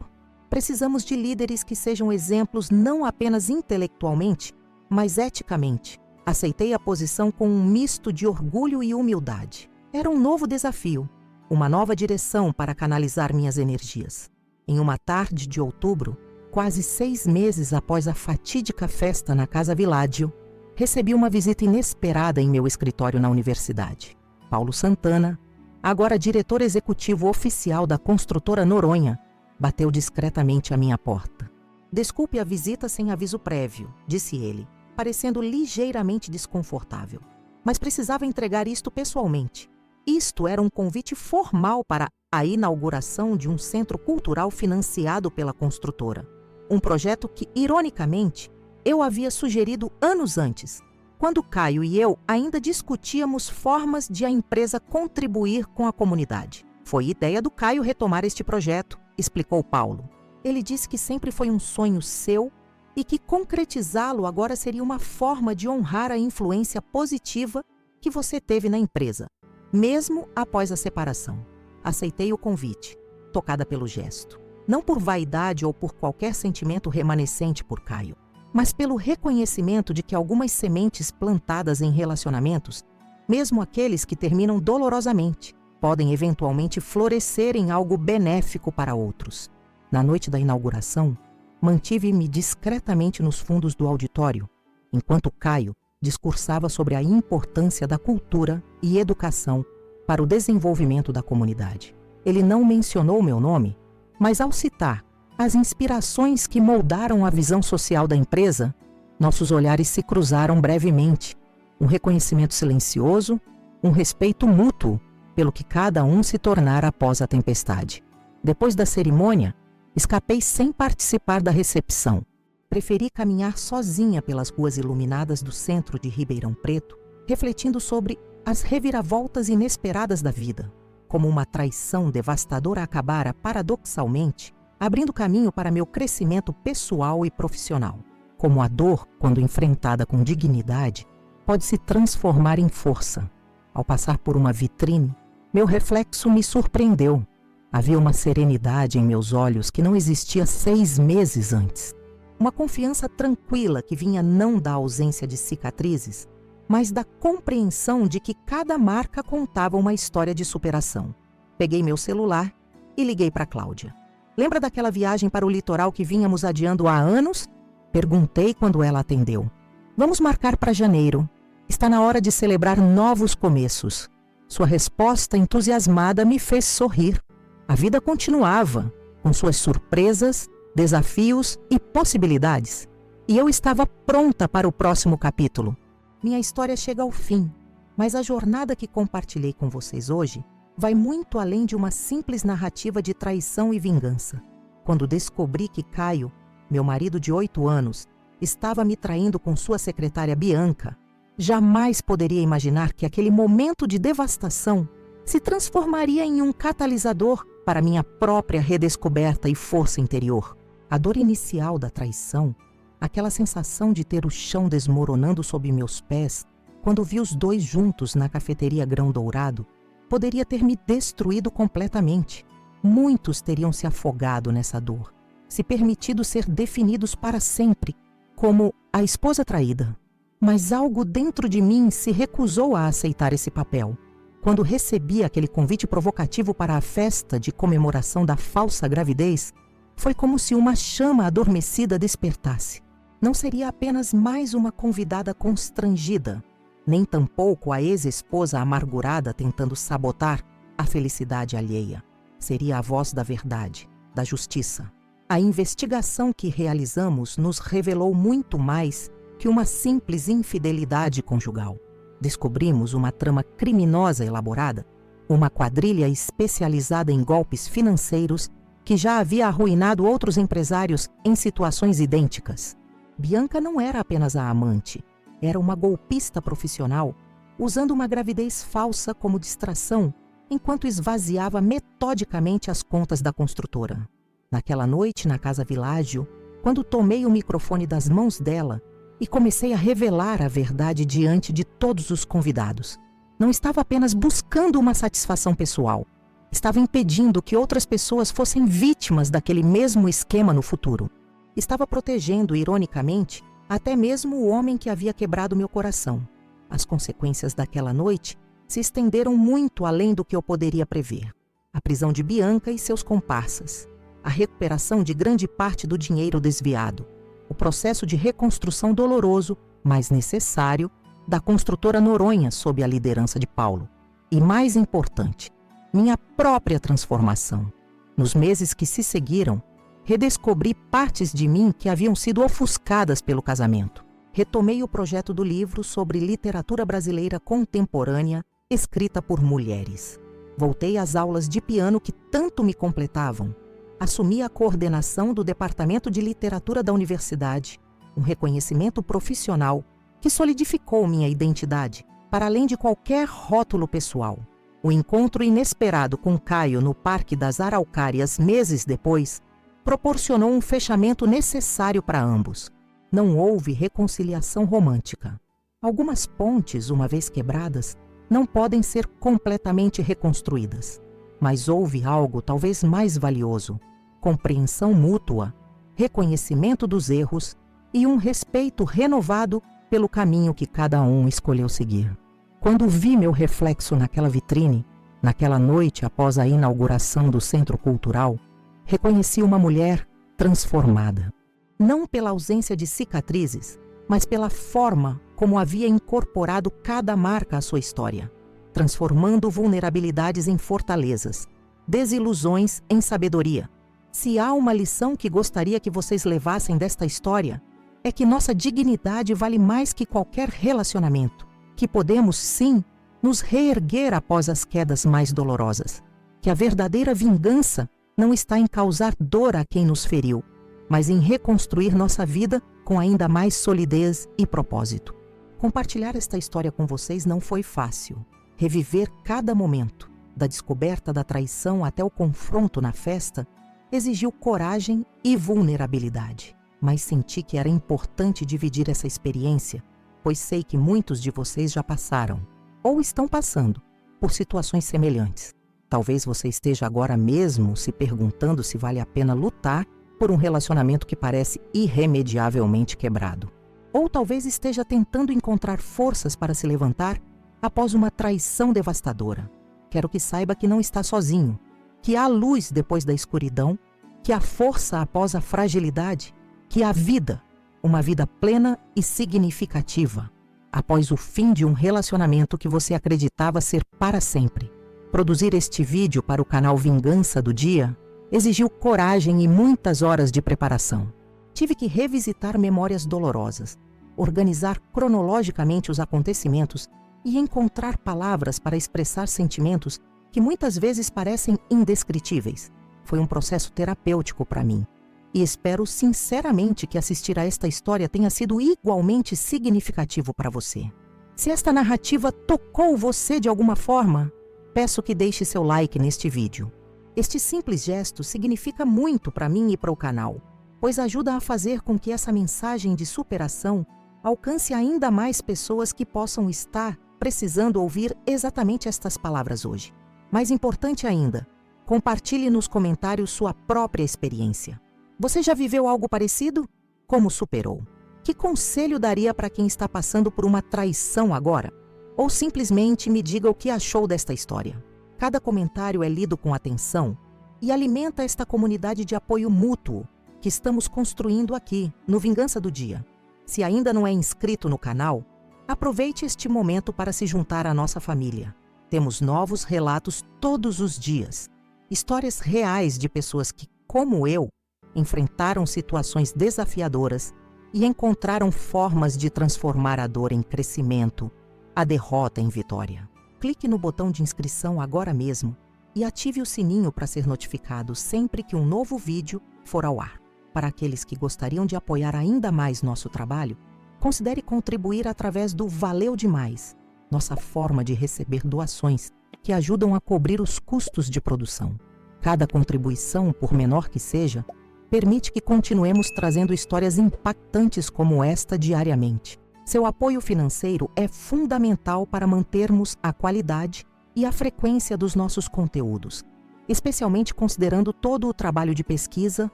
Precisamos de líderes que sejam exemplos não apenas intelectualmente, mas eticamente. Aceitei a posição com um misto de orgulho e humildade. Era um novo desafio, uma nova direção para canalizar minhas energias. Em uma tarde de outubro, quase 6 meses após a fatídica festa na Casa Viládio, recebi uma visita inesperada em meu escritório na universidade. Paulo Santana, agora diretor executivo oficial da construtora Noronha, bateu discretamente à minha porta. Desculpe a visita sem aviso prévio, disse ele, parecendo ligeiramente desconfortável. Mas precisava entregar isto pessoalmente. Isto era um convite formal para a inauguração de um centro cultural financiado pela construtora. Um projeto que, ironicamente, eu havia sugerido anos antes, quando Caio e eu ainda discutíamos formas de a empresa contribuir com a comunidade. Foi ideia do Caio retomar este projeto, explicou Paulo. Ele disse que sempre foi um sonho seu e que concretizá-lo agora seria uma forma de honrar a influência positiva que você teve na empresa, mesmo após a separação. Aceitei o convite, tocada pelo gesto. Não por vaidade ou por qualquer sentimento remanescente por Caio, mas pelo reconhecimento de que algumas sementes plantadas em relacionamentos, mesmo aqueles que terminam dolorosamente, podem eventualmente florescer em algo benéfico para outros. Na noite da inauguração, mantive-me discretamente nos fundos do auditório, enquanto Caio discursava sobre a importância da cultura e educação para o desenvolvimento da comunidade. Ele não mencionou meu nome, mas ao citar as inspirações que moldaram a visão social da empresa, nossos olhares se cruzaram brevemente. Um reconhecimento silencioso, um respeito mútuo pelo que cada um se tornara após a tempestade. Depois da cerimônia, escapei sem participar da recepção. Preferi caminhar sozinha pelas ruas iluminadas do centro de Ribeirão Preto, refletindo sobre as reviravoltas inesperadas da vida, como uma traição devastadora acabara, paradoxalmente, abrindo caminho para meu crescimento pessoal e profissional. Como a dor, quando enfrentada com dignidade, pode se transformar em força. Ao passar por uma vitrine, meu reflexo me surpreendeu. Havia uma serenidade em meus olhos que não existia 6 meses antes. Uma confiança tranquila que vinha não da ausência de cicatrizes, mas da compreensão de que cada marca contava uma história de superação. Peguei meu celular e liguei para Cláudia. Lembra daquela viagem para o litoral que vínhamos adiando há anos? Perguntei quando ela atendeu. Vamos marcar para janeiro. Está na hora de celebrar novos começos. Sua resposta entusiasmada me fez sorrir. A vida continuava, com suas surpresas, desafios e possibilidades. E eu estava pronta para o próximo capítulo. Minha história chega ao fim, mas a jornada que compartilhei com vocês hoje vai muito além de uma simples narrativa de traição e vingança. Quando descobri que Caio, meu marido de 8 anos, estava me traindo com sua secretária Bianca, jamais poderia imaginar que aquele momento de devastação se transformaria em um catalisador para minha própria redescoberta e força interior. A dor inicial da traição, aquela sensação de ter o chão desmoronando sob meus pés, quando vi os dois juntos na cafeteria Grão Dourado, poderia ter me destruído completamente. Muitos teriam se afogado nessa dor, se permitido ser definidos para sempre como a esposa traída. Mas algo dentro de mim se recusou a aceitar esse papel. Quando recebi aquele convite provocativo para a festa de comemoração da falsa gravidez, foi como se uma chama adormecida despertasse. Não seria apenas mais uma convidada constrangida, nem tampouco a ex-esposa amargurada tentando sabotar a felicidade alheia. Seria a voz da verdade, da justiça. A investigação que realizamos nos revelou muito mais que uma simples infidelidade conjugal. Descobrimos uma trama criminosa elaborada, uma quadrilha especializada em golpes financeiros que já havia arruinado outros empresários em situações idênticas. Bianca não era apenas a amante, era uma golpista profissional, usando uma gravidez falsa como distração, enquanto esvaziava metodicamente as contas da construtora. Naquela noite, na Casa Világio, quando tomei o microfone das mãos dela e comecei a revelar a verdade diante de todos os convidados, não estava apenas buscando uma satisfação pessoal, estava impedindo que outras pessoas fossem vítimas daquele mesmo esquema no futuro. Estava protegendo, ironicamente, até mesmo o homem que havia quebrado meu coração. As consequências daquela noite se estenderam muito além do que eu poderia prever. A prisão de Bianca e seus comparsas, a recuperação de grande parte do dinheiro desviado, o processo de reconstrução doloroso, mas necessário, da construtora Noronha sob a liderança de Paulo. E mais importante, minha própria transformação. Nos meses que se seguiram, redescobri partes de mim que haviam sido ofuscadas pelo casamento. Retomei o projeto do livro sobre literatura brasileira contemporânea escrita por mulheres. Voltei às aulas de piano que tanto me completavam. Assumi a coordenação do Departamento de Literatura da Universidade, um reconhecimento profissional que solidificou minha identidade, para além de qualquer rótulo pessoal. O encontro inesperado com Caio no Parque das Araucárias meses depois proporcionou um fechamento necessário para ambos. Não houve reconciliação romântica. Algumas pontes, uma vez quebradas, não podem ser completamente reconstruídas. Mas houve algo talvez mais valioso: compreensão mútua, reconhecimento dos erros e um respeito renovado pelo caminho que cada um escolheu seguir. Quando vi meu reflexo naquela vitrine, naquela noite após a inauguração do Centro Cultural, reconheci uma mulher transformada. não pela ausência de cicatrizes, mas pela forma como havia incorporado cada marca à sua história, transformando vulnerabilidades em fortalezas, desilusões em sabedoria. Se há uma lição que gostaria que vocês levassem desta história, é que nossa dignidade vale mais que qualquer relacionamento, que podemos, sim, nos reerguer após as quedas mais dolorosas, que a verdadeira vingança não está em causar dor a quem nos feriu, mas em reconstruir nossa vida com ainda mais solidez e propósito. Compartilhar esta história com vocês não foi fácil. Reviver cada momento, da descoberta da traição até o confronto na festa, exigiu coragem e vulnerabilidade. Mas senti que era importante dividir essa experiência, pois sei que muitos de vocês já passaram, ou estão passando, por situações semelhantes. Talvez você esteja agora mesmo se perguntando se vale a pena lutar por um relacionamento que parece irremediavelmente quebrado. Ou talvez esteja tentando encontrar forças para se levantar após uma traição devastadora. Quero que saiba que não está sozinho, que há luz depois da escuridão, que há força após a fragilidade, que há vida, uma vida plena e significativa, após o fim de um relacionamento que você acreditava ser para sempre. Produzir este vídeo para o canal Vingança do Dia exigiu coragem e muitas horas de preparação. Tive que revisitar memórias dolorosas, organizar cronologicamente os acontecimentos e encontrar palavras para expressar sentimentos que muitas vezes parecem indescritíveis. Foi um processo terapêutico para mim. E espero sinceramente que assistir a esta história tenha sido igualmente significativo para você. Se esta narrativa tocou você de alguma forma, peço que deixe seu like neste vídeo. Este simples gesto significa muito para mim e para o canal, pois ajuda a fazer com que essa mensagem de superação alcance ainda mais pessoas que possam estar precisando ouvir exatamente estas palavras hoje. Mais importante ainda, compartilhe nos comentários sua própria experiência. Você já viveu algo parecido? Como superou? Que conselho daria para quem está passando por uma traição agora? Ou simplesmente me diga o que achou desta história. Cada comentário é lido com atenção e alimenta esta comunidade de apoio mútuo que estamos construindo aqui no Vingança do Dia. Se ainda não é inscrito no canal, aproveite este momento para se juntar à nossa família. Temos novos relatos todos os dias. Histórias reais de pessoas que, como eu, enfrentaram situações desafiadoras e encontraram formas de transformar a dor em crescimento, a derrota em vitória. Clique no botão de inscrição agora mesmo e ative o sininho para ser notificado sempre que um novo vídeo for ao ar. Para aqueles que gostariam de apoiar ainda mais nosso trabalho, considere contribuir através do Valeu Demais, nossa forma de receber doações que ajudam a cobrir os custos de produção. Cada contribuição, por menor que seja, permite que continuemos trazendo histórias impactantes como esta diariamente. Seu apoio financeiro é fundamental para mantermos a qualidade e a frequência dos nossos conteúdos, especialmente considerando todo o trabalho de pesquisa,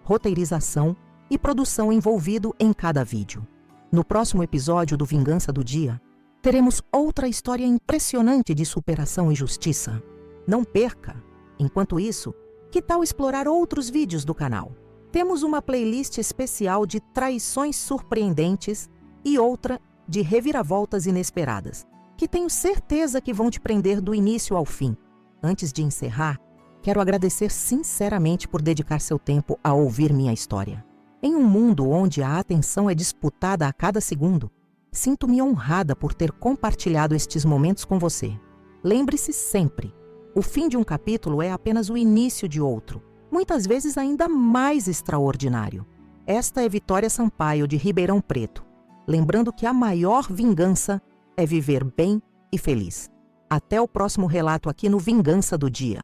roteirização e produção envolvido em cada vídeo. No próximo episódio do Vingança do Dia, teremos outra história impressionante de superação e justiça. Não perca! Enquanto isso, que tal explorar outros vídeos do canal? Temos uma playlist especial de traições surpreendentes e outra de reviravoltas inesperadas, que tenho certeza que vão te prender do início ao fim. Antes de encerrar, quero agradecer sinceramente por dedicar seu tempo a ouvir minha história. Em um mundo onde a atenção é disputada a cada segundo, sinto-me honrada por ter compartilhado estes momentos com você. Lembre-se sempre, o fim de um capítulo é apenas o início de outro, muitas vezes ainda mais extraordinário. Esta é Vitória Sampaio, de Ribeirão Preto, lembrando que a maior vingança é viver bem e feliz. Até o próximo relato aqui no Vingança do Dia.